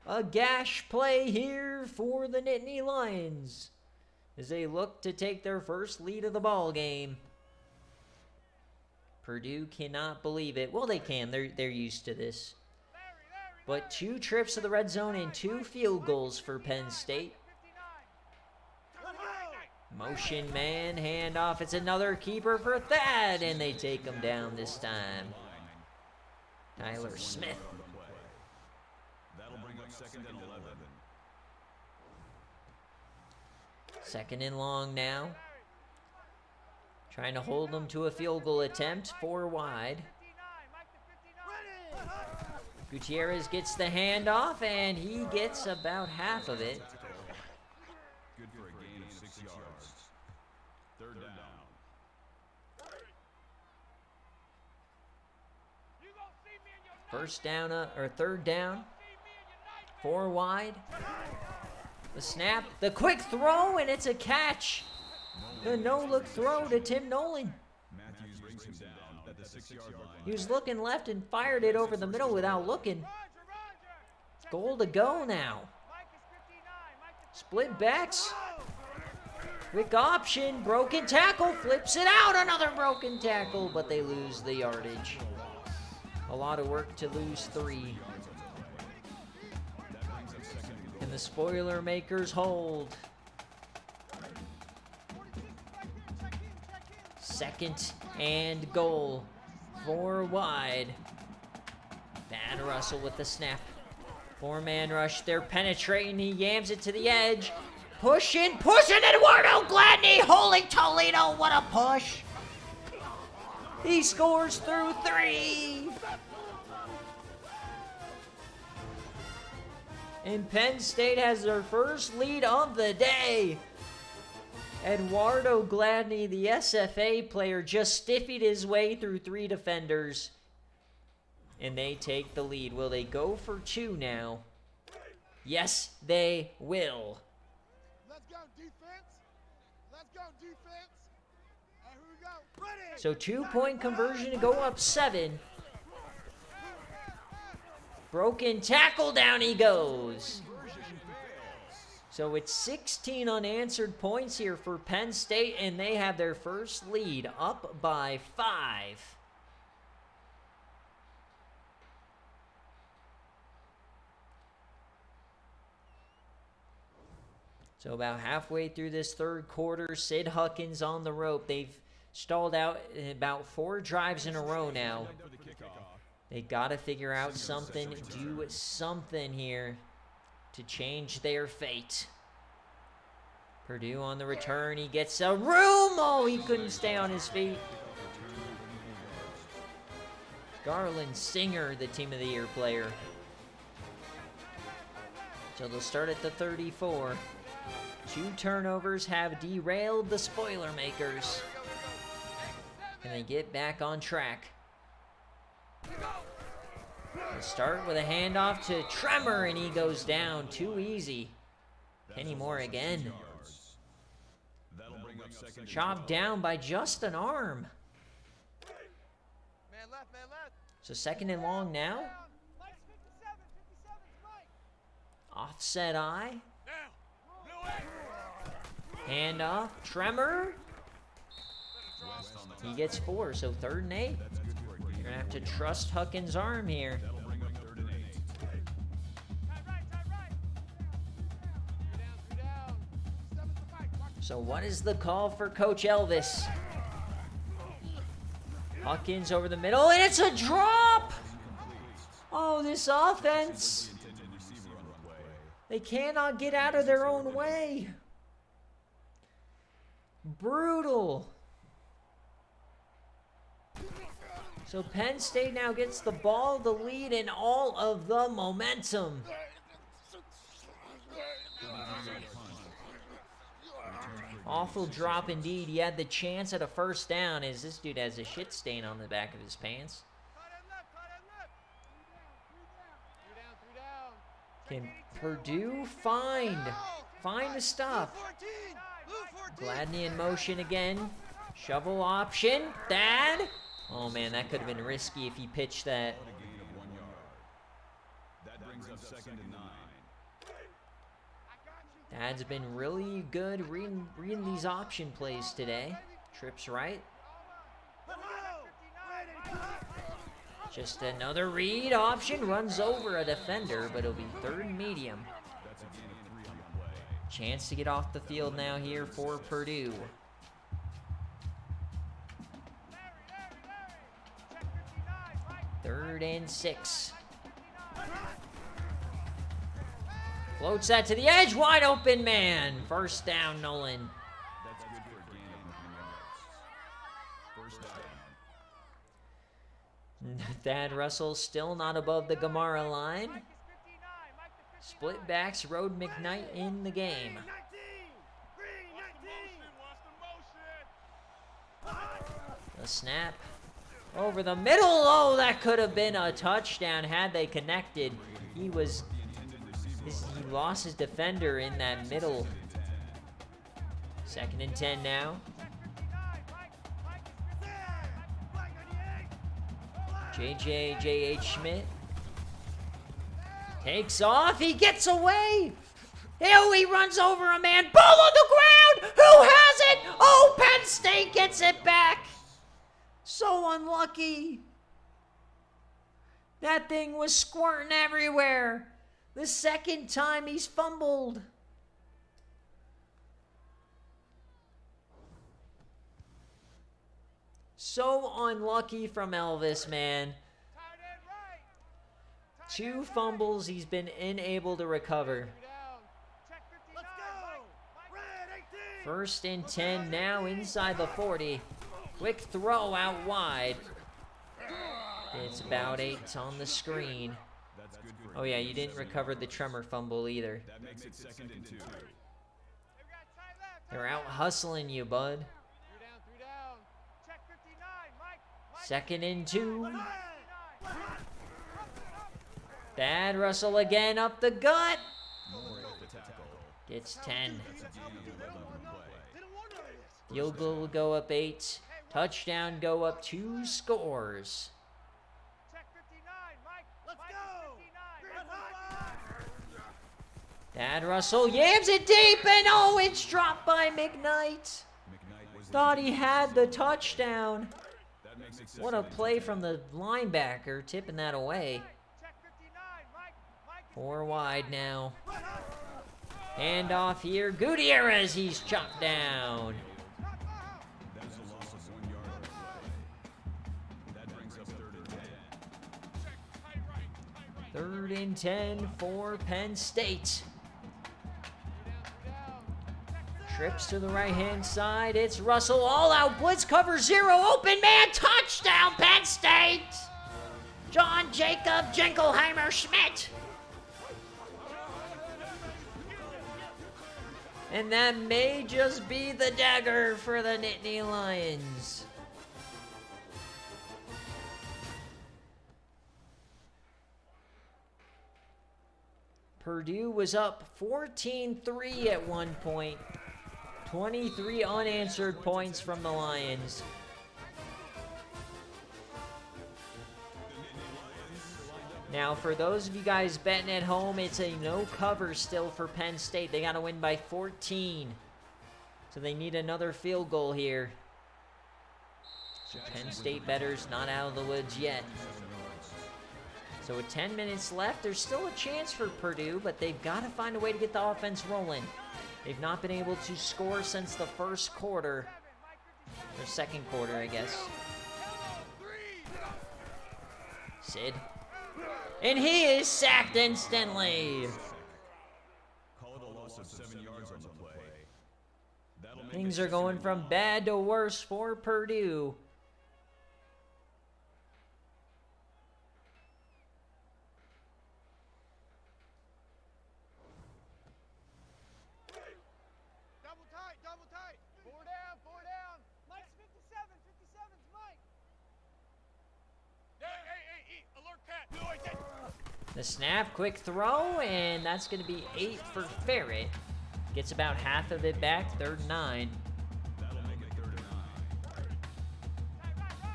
A gash play here for the Nittany Lions as they look to take their first lead of the ball game. Purdue cannot believe it. Well, they can. They're used to this. But 2 trips to the red zone and 2 field goals for Penn State. Motion man, handoff. It's another keeper for Thad, and they take him down this time. Tyler Smith. That'll bring up 2nd and 11. 2nd and long now. Trying to hold them to a field goal attempt. 4 wide. Gutierrez gets the handoff, and he gets about half of it. Good for a gain of 6 yards. 3rd down. First down, or 3rd down. 4 wide. The snap, the quick throw, and it's a catch. The no-look throw to Tim Nolan. Matthews brings him down at the 6-yard line. He was looking left and fired it over the middle without looking. Goal to go now. Split backs. Quick option, broken tackle, flips it out, another broken tackle, but they lose the yardage. A lot of work to lose 3. And the spoiler makers hold. 2nd and goal. 4 wide. Van Russell with the snap. 4-man rush. They're penetrating. He yams it to the edge. Pushing. Eduardo Gladney. Holy Toledo. What a push. He scores through 3. And Penn State has their first lead of the day. Eduardo Gladney, the SFA player, just stiffied his way through 3 defenders. And they take the lead. Will they go for 2 now? Yes, they will. Let's go, defense. Let's go, defense. And here we go. Ready. So 2-point conversion to go up 7. Broken tackle, down he goes. So it's 16 unanswered points here for Penn State, and they have their first lead, up by 5. So about halfway through this 3rd quarter, Sid Huckins on the rope. They've stalled out about 4 drives in a row now. They got to figure out something, do something here to change their fate. Purdue on the return. He gets a room. Oh, he couldn't stay on his feet. Garland Singer, the Team of the Year player. So they'll start at the 34. 2 turnovers have derailed the spoiler makers. Can they get back on track? They'll start with a handoff to Tremor, and he goes down. Too easy. Kenny Moore again. Chopped down by just an arm. Man left, man left. So 2nd and long now. Lights 57, 57's right. Offset eye. Now. Handoff. Tremor. He gets 4, so 3rd and 8. You're going to have to trust Huckins' arm here. That'll bring up 3rd and 8. Tight right, tight right. 3 down. 7's the fight. Watch So what is the call for Coach Elvis? Huckins over the middle, and it's a drop! Oh, this offense. They cannot get out of their own way. Brutal. So Penn State now gets the ball, the lead, and all of the momentum. Awful drop indeed. He had the chance at a first down as this dude has a shit stain on the back of his pants. Tight end left, tight end left. Can Purdue find the stuff? Gladney in motion again. Shovel option. Thad. Oh man, that could have been risky if he pitched that. A gain of 1 yard. That brings up 2nd and 9. Thad's been really good reading these option plays today. Trips right. Just another read option. Runs over a defender, but it'll be 3rd and medium. That's a gain of 3 on the play. Chance to get off the field now here for Purdue. Third and 6. Floats that to the edge. Wide open man. First down, Nolan. That's good for a gain of 9 yards. First down. Thad Russell still not above the Gamara line. Split backs, Road McKnight in the game. The snap over the middle. Oh, that could have been a touchdown had they connected. He lost his defender in that middle. 2nd and 10 now. J.H. Schmidt takes off. He gets away. Oh, he runs over a man. Ball on the ground. Who has it? Oh, Penn State gets it back. So unlucky. That thing was squirting everywhere. The 2nd time he's fumbled. So unlucky from Elvis, man. 2 fumbles he's been unable to recover. 1st and 10 now inside the 40. Quick throw out wide. It's about 8 on the screen. That's good for Oh yeah, you didn't recover the tremor fumble either. That makes it 2nd and 2. They're out hustling you, bud. 2nd and 2. Thad Russell again up the gut. Gets 10. Field goal will go up 8. Touchdown go up 2 scores. Thad Russell yams it deep, and oh, it's dropped by McKnight. Thought he had the touchdown. What a play from the linebacker, tipping that away. 4 wide now. Hand off here. Gutierrez, he's chopped down. That's a loss of 1 yard on the play. That brings up 3rd and 10. 3rd and 10 for Penn State. Trips to the right-hand side. It's Russell. All out blitz cover 0. Open man. Touchdown, Penn State. John Jacob Jingleheimer Schmidt. And that may just be the dagger for the Nittany Lions. Purdue was up 14-3 at one point. 23 unanswered points from the Lions. Now, for those of you guys betting at home, it's a no cover still for Penn State. They got to win by 14. So they need another field goal here. So Penn State bettors not out of the woods yet. So with 10 minutes left, there's still a chance for Purdue, but they've got to find a way to get the offense rolling. They've not been able to score since the first quarter. Or second quarter, I guess. Sid. And he is sacked instantly. Call it a loss of 7 yards on the play. That'll make Things it are going 6th and from 1. bad to worse for Purdue. Double tight. 4 down, 4 down. Mike's 57, 57's Mike. Hey, alert cat. No, I did. The snap, quick throw, and that's going to be 8 for Ferret. Gets about half of it back, 3rd and 9. That'll make it 3rd and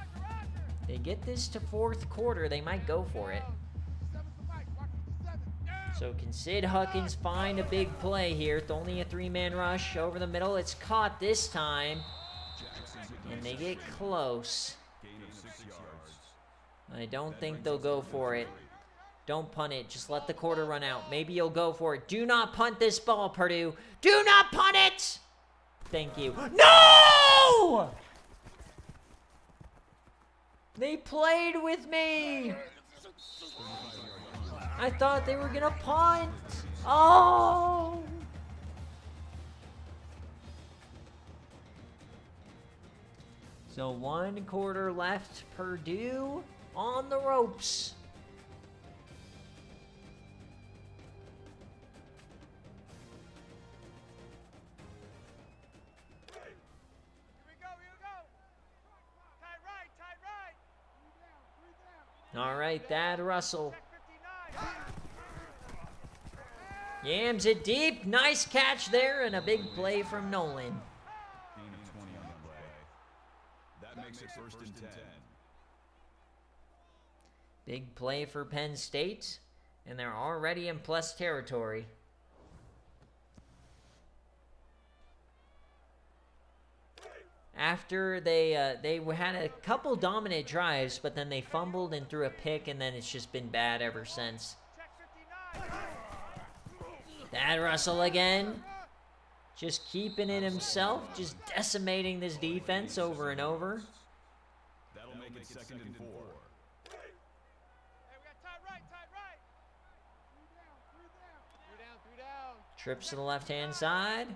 9. They get this to 4th quarter, they might go for it. So can Sid Huckins find a big play here? It's only a 3-man rush over the middle. It's caught this time. And they get close. Gain of 6 yards. I don't think they'll go for it. Don't punt it. Just let the quarter run out. Maybe you'll go for it. Do not punt this ball, Purdue. Do not punt it! Thank you. No! They played with me. I thought they were gonna punt. Oh! So 1 quarter left. Purdue on the ropes. All right, Thad Russell. Yams it deep. Nice catch there and a big play from Nolan. Gain of 20 on the play. That makes it 1st and 10. Big play for Penn State, and they're already in plus territory. After they had a couple dominant drives, but then they fumbled and threw a pick, and then it's just been bad ever since. Thad Russell again. Just keeping it himself, just decimating this defense over and over. That'll make it 2nd and 4. Three down. Trips to the left-hand side.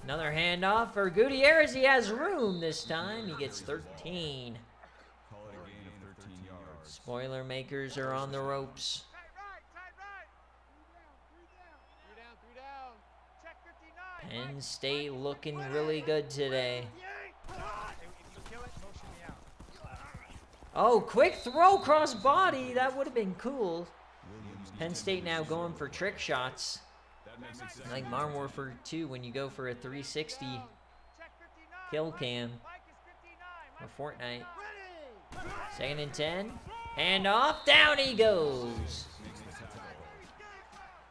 Another handoff for Gutierrez. He has room this time. He gets 13. Call it a gain of 13 yards. Spoiler makers are on the ropes. Three down. Check 59. Penn State looking really good today. Oh, quick throw cross body. That would have been cool. Penn State now going for trick shots. That makes it 2nd Like Marmorford too when you go for a 360 kill cam for Fortnite. 2nd and 10. Hand off. Down he goes.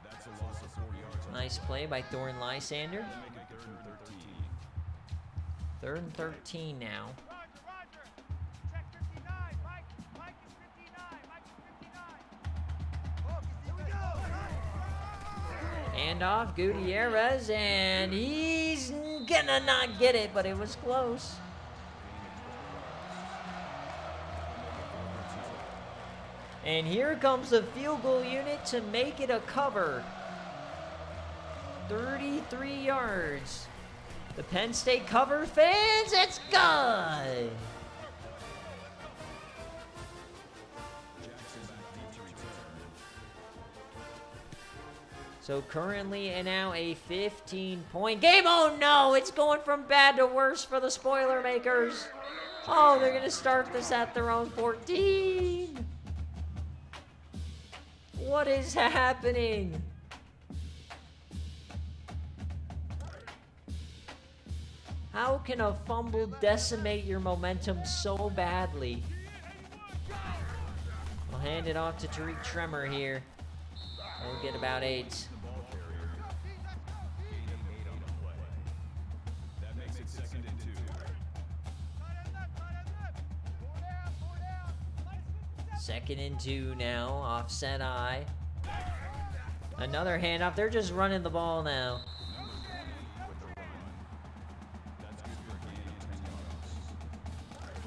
That's a loss of 4 yards. Nice play by Thorin Lysander. That'll make it 3rd and 13. 3rd and 13 now. Check 59. Mike is 59. Mike is 59. Here we go. Hand off Gutierrez, and he's gonna not get it, but it was close. And here comes the field goal unit to make it a cover. 33 yards. The Penn State cover fans, it's good. So currently now a 15-point game. Oh no, it's going from bad to worse for the spoiler makers. Oh, they're gonna start this at their own 14. What is happening? How can a fumble decimate your momentum so badly? I'll hand it off to Tariq Tremor here. We'll get about 8. Ball carrier. Gain of 8 on the play. That makes it 2nd and 2. 2nd and 2 now. Offset eye. Another handoff. They're just running the ball now. That's good for a gain of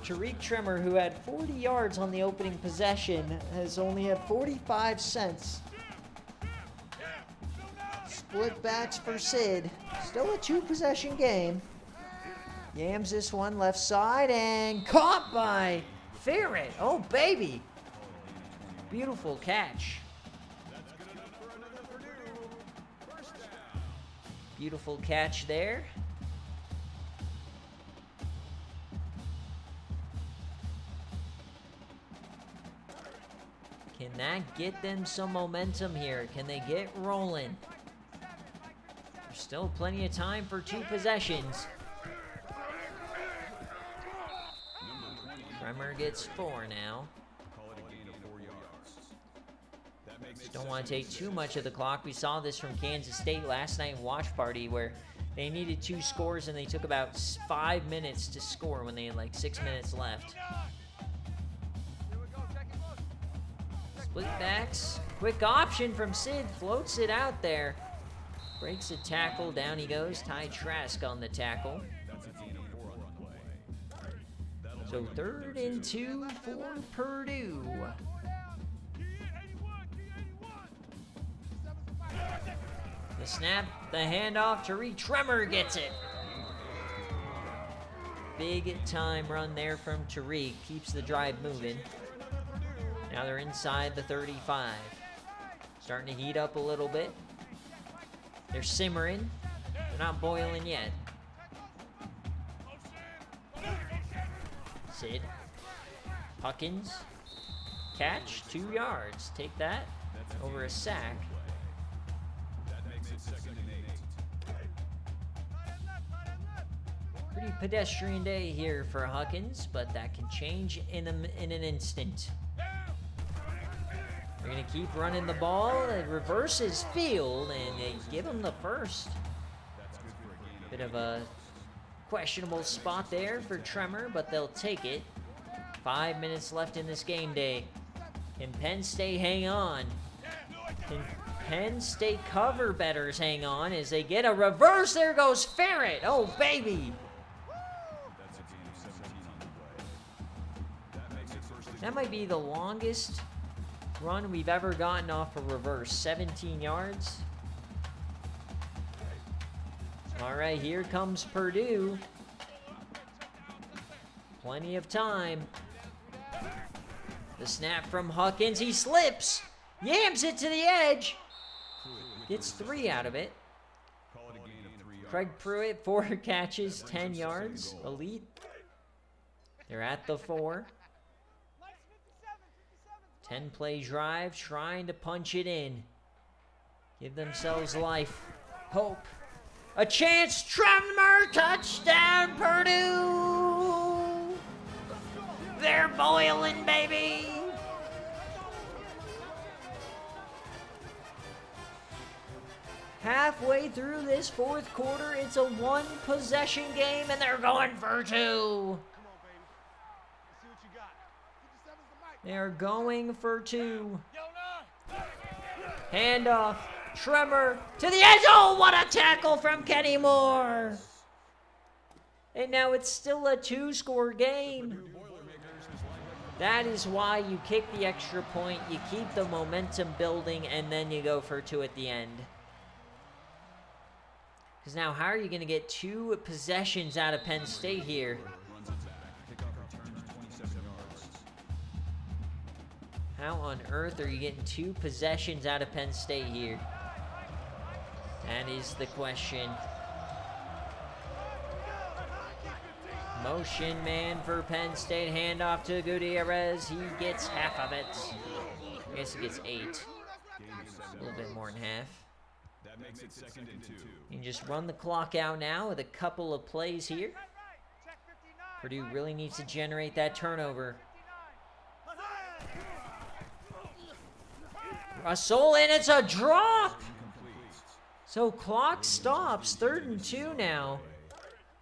10 yards. Tariq Tremor, who had 40 yards on the opening possession, has only had 45 cents. Split backs for Sid. Still a 2-possession game. Yams this one left side and caught by Ferret. Oh, baby. Beautiful catch. That's good enough for another Purdue. 1st down. Beautiful catch there. Can that get them some momentum here? Can they get rolling? There's still plenty of time for 2 possessions. Tremor gets 4 now. Call it a gain of 4 yards. That makes it Don't want to take too much of the clock. We saw this from Kansas State last night in watch party where they needed 2 scores and they took about 5 minutes to score when they had like 6 minutes left. Split backs. Quick option from Sid. Floats it out there. Breaks a tackle. Down he goes. Ty Trask on the tackle. That's a gain of 4 on the play. So 3rd and 2 for Purdue. The snap, the handoff, Tariq Tremor gets it. Big time run there from Tariq. Keeps the drive moving. Now they're inside the 35. Starting to heat up a little bit. They're simmering. They're not boiling yet. Sid. Huckins. Catch, 2 yards. Take that. Over a sack. That makes it 2nd and 8. Pretty pedestrian day here for Huckins, but that can change in an instant. They're going to keep running the ball. It reverses field, and they give him the first. Bit of a questionable spot there for Tremor, but they'll take it. 5 minutes left in this game day. Can Penn State hang on? Can Penn State cover bettors hang on as they get a reverse? There goes Ferret. Oh, baby. That's a gain of 17 on the play. That makes it 1st and That might be the longest run we've ever gotten off a reverse. 17 yards. All right, here comes Purdue. Plenty of time. The snap from Huckins. He slips. Yams it to the edge. Gets 3 out of it. call it a gain of 3 yards. Craig Pruitt, 4 catches, 10 yards. Elite. They're at the 4. 10-play drive, trying to punch it in. Give themselves life. Hope. A chance. Tremor. Touchdown, Purdue. They're boiling, baby. Halfway through this 4th quarter, it's a 1-possession game, and they're going for 2. Come on, baby. Let's see what you got. 57's the mic. They're going for 2. Yo, Handoff. Tremor to the edge. Oh, what a tackle from Kenny Moore. And now it's still a 2-score game. That is why you kick the extra point, you keep the momentum building, and then you go for 2 at the end. Because now how are you going to get 2 possessions out of Penn State here? Runs it back. Kickoff returns 27 yards. How on earth are you getting 2 possessions out of Penn State here? That is the question. Motion man for Penn State. Handoff to Gutierrez. He gets half of it. I guess he gets 8. Gain of 7 A little bit more than half. That makes it 2nd and 2. You can just run the clock out now with a couple of plays here. Purdue really needs to generate that turnover. Russell, and it's a drop! So clock stops. 3rd and 2 now.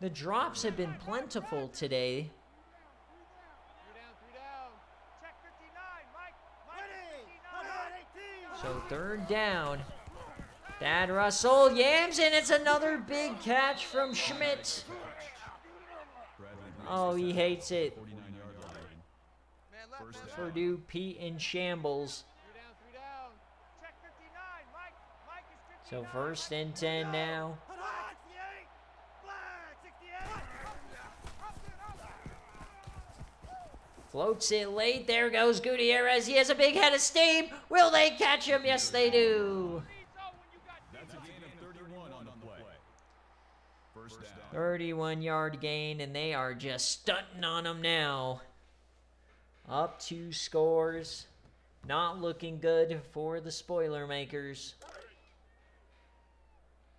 The drops have been plentiful today. 3 down. Check 59. Mike. So 3rd down. Thad Russell yams, and it's another big catch from Schmidt. Oh, he hates it. 49-yard line. Man left. First down. Purdue Pete in shambles. 3 down. Check 59. Mike. Mike is 59. So 1st and 10 now. Flag 68. Floats it late. There goes Gutierrez. He has a big head of steam. Will they catch him? Yes, they do. That's a gain of 31 on the play. First down. 31-yard gain, and they are just stunting on him now. Up 2 scores. Not looking good for the spoiler makers.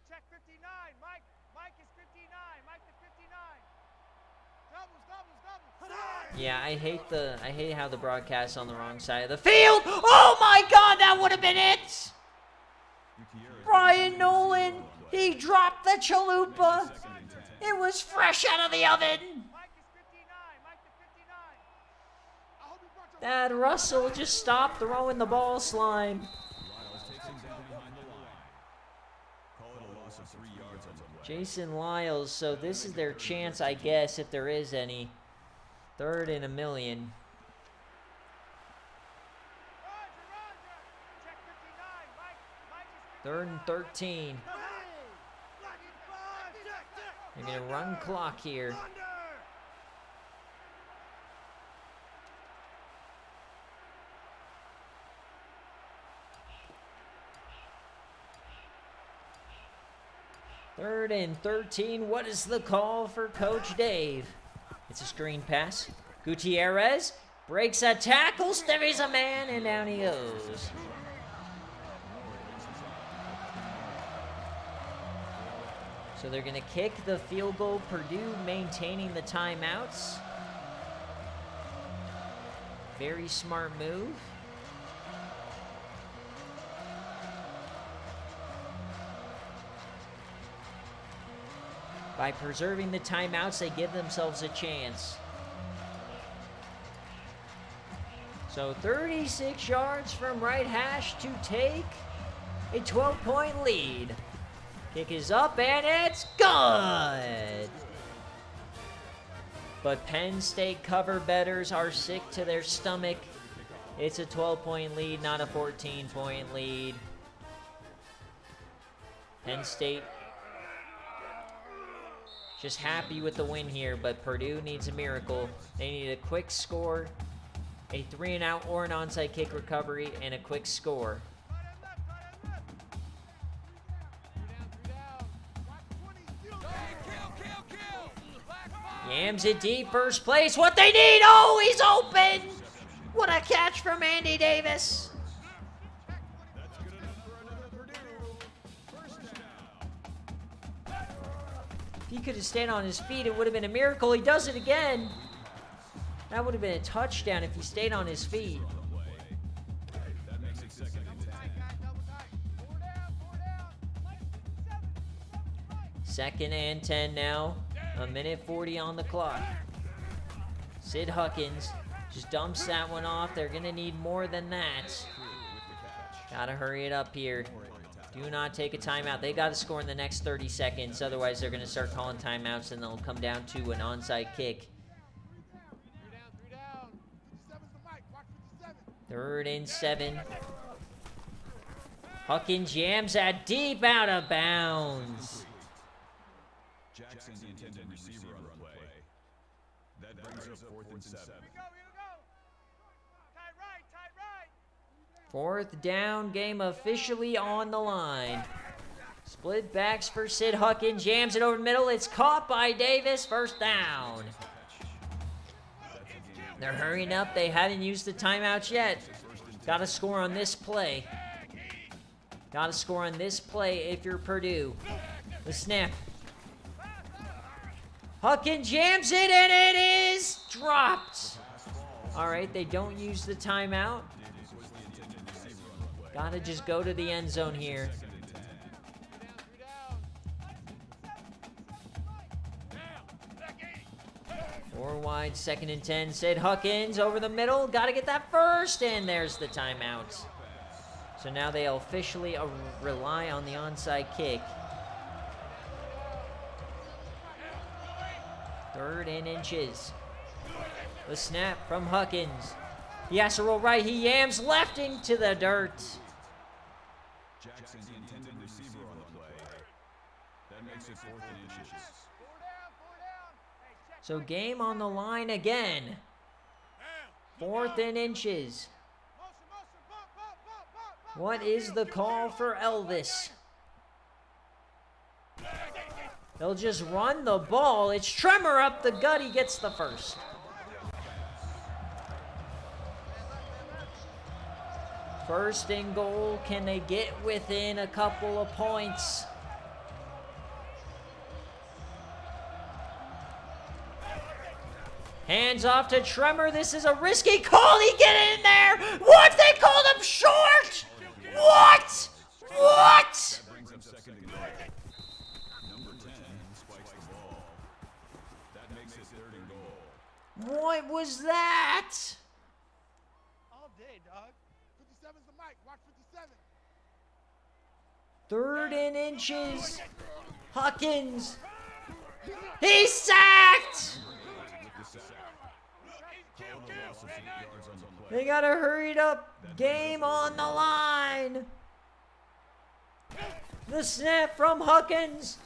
Check 59. Mike is 59. Mike to 59. Doubles. Yeah, I hate how the broadcast's on the wrong side of the field. Oh my God, that would have been it. Brian Nolan, he dropped the chalupa. It was fresh out of the oven. Mike is 59. Mike to 59. I hope you brought your That Russell just stopped throwing the ball, Slime. Lyles takes him down behind the line. Call it a loss of 3 yards on the play. Jason Lyles, so this is their chance, I guess, if there is any. 3rd and 1 million. Roger. Check 59. Mike is 3rd and 13. They're going to run clock here. Third and 13. What is the call for Coach Dave? It's a screen pass. Gutierrez breaks a tackle. There is a man, and down he goes. So they're going to kick the field goal. Purdue maintaining the timeouts. Very smart move. By preserving the timeouts, they give themselves a chance. So 36 yards from right hash to take a 12-point lead. Kick is up, and it's good! But Penn State cover bettors are sick to their stomach. It's a 12-point lead, not a 14-point lead. Penn State just happy with the win here, but Purdue needs a miracle. They need a quick score, a 3-and-out or an onside kick recovery, and a quick score. Yams it deep, first place. What they need! Oh, he's open! What a catch from Andy Davis! That's good enough for another Purdue. First down. If he could have stayed on his feet, it would have been a miracle. He does it again. That would have been a touchdown if he stayed on his feet. That makes it 2nd and 10. 2nd and 10 now. 1:40 on the clock. Sid Huckins just dumps that one off. They're going to need more than that. Gotta hurry it up here. Do not take a timeout. They got to score in the next 30 seconds. Otherwise, they're going to start calling timeouts, and they'll come down to an onside kick. 3rd and 7. Huckins jams that deep out of bounds. Jackson's the intended receiver on the play. That brings up 4th and 7. Tight right. 4th down, game officially on the line. Split backs for Sid Huckins, jams it over the middle. It's caught by Davis, 1st down. They're hurrying up. They haven't used the timeouts yet. Got to score on this play. Got to score on this play if you're Purdue. The snap. Huckins jams it, and it is dropped. All right, they don't use the timeout. Got to just go to the end zone here. 4 wide, 2nd and 10. Sid Huckins over the middle. Got to get that first, and there's the timeout. So now they officially rely on the onside kick. 3rd and inches. The snap from Huckins. He has to roll right. He yams left into the dirt. Jackson's the intended receiver on the play. That makes it 4th and inches. So game on the line again. 4th and inches. What is the call for Elvis? They'll just run the ball. It's Tremor up the gut. He gets the first. First and goal. Can they get within a couple of points? Hands off to Tremor. This is a risky call. He get in there. What? They called him short. What? What? That brings up second and goal. Number 10 spikes the ball. That makes it third and goal. What was that? All day, dog. 57's the mic. Watch 57. Third and inches. Huckins. He's sacked. They got a hurried up game on the line. The snap from Huckins.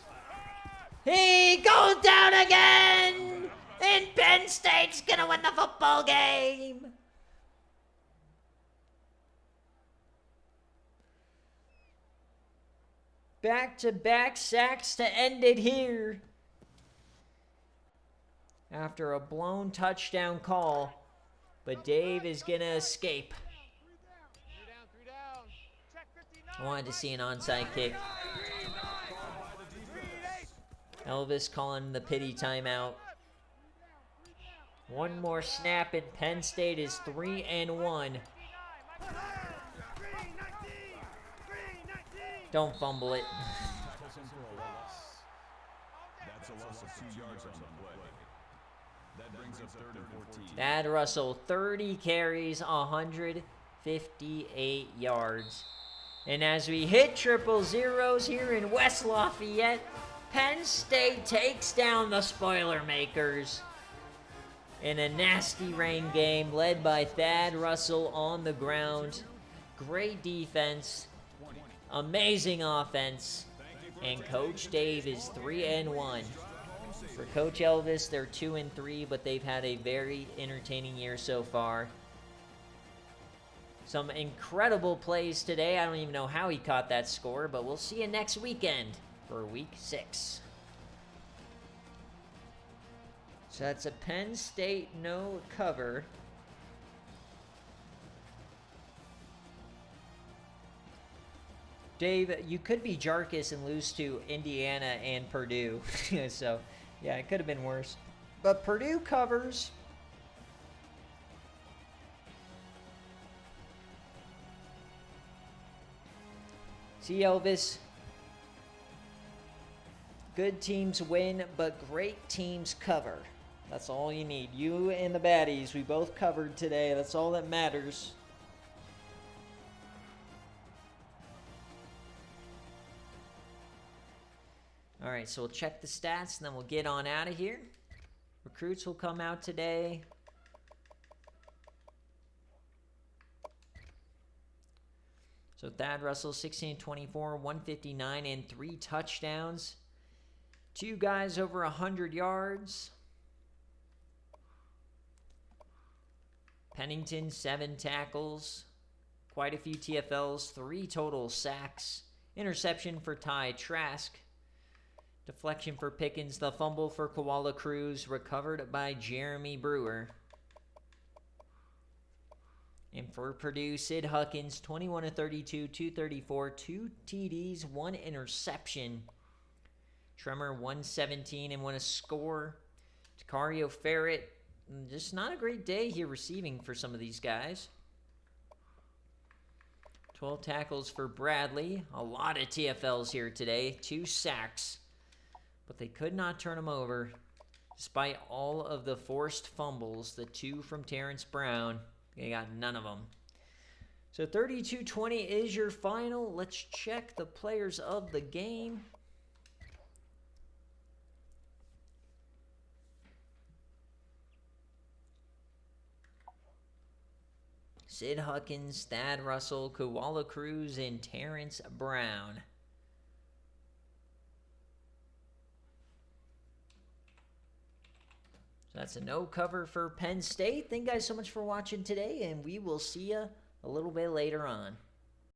He goes down again. And Penn State's going to win the football game. Back-to-back sacks to end it here. After a blown touchdown call. But Dave is going to escape. 3 down. Check 59. I wanted to see an onside kick. Elvis calling the pity timeout. One more snap and Penn State is 3-1. Don't fumble it. That's a loss of 2 yards on the play. That brings up third and 14. Thad Russell, 30 carries, 158 yards. And as we hit triple zeros here in West Lafayette, Penn State takes down the Spoilermakers in a nasty rain game led by Thad Russell on the ground. Great defense, amazing offense, and Coach Dave is 3-1. For Coach Elvis, they're 2-3, but they've had a very entertaining year so far. Some incredible plays today. I don't even know how he caught that score, but we'll see you next weekend for Week 6. So that's a Penn State no cover. Dave, you could be Jarkus and lose to Indiana and Purdue. So, yeah, it could have been worse. But Purdue covers. See, Elvis, good teams win, but great teams cover. That's all you need. You and the baddies, we both covered today. That's all that matters. All right, so we'll check the stats, and then we'll get on out of here. Recruits will come out today. So Thad Russell, 16-24, 159, and 3 touchdowns. 2 guys over 100 yards. Pennington, 7 tackles. Quite a few TFLs, 3 total sacks. Interception for Ty Trask. Deflection for Pickens. The fumble for Koala Cruz. Recovered by Jeremy Brewer. And for Purdue, Sid Huckins, 21-32, 234, 2 TDs, 1 interception. Tremor, 117 and 1 a score. Takario Ferret, just not a great day here receiving for some of these guys. 12 tackles for Bradley. A lot of TFLs here today. 2 sacks. But they could not turn them over. Despite all of the forced fumbles, the 2 from Terrence Brown, they got none of them. So 32-20 is your final. Let's check the players of the game. Sid Huckins, Thad Russell, Koala Cruz, and Terrence Brown. So that's a no cover for Penn State. Thank you guys so much for watching today, and we will see you a little bit later on.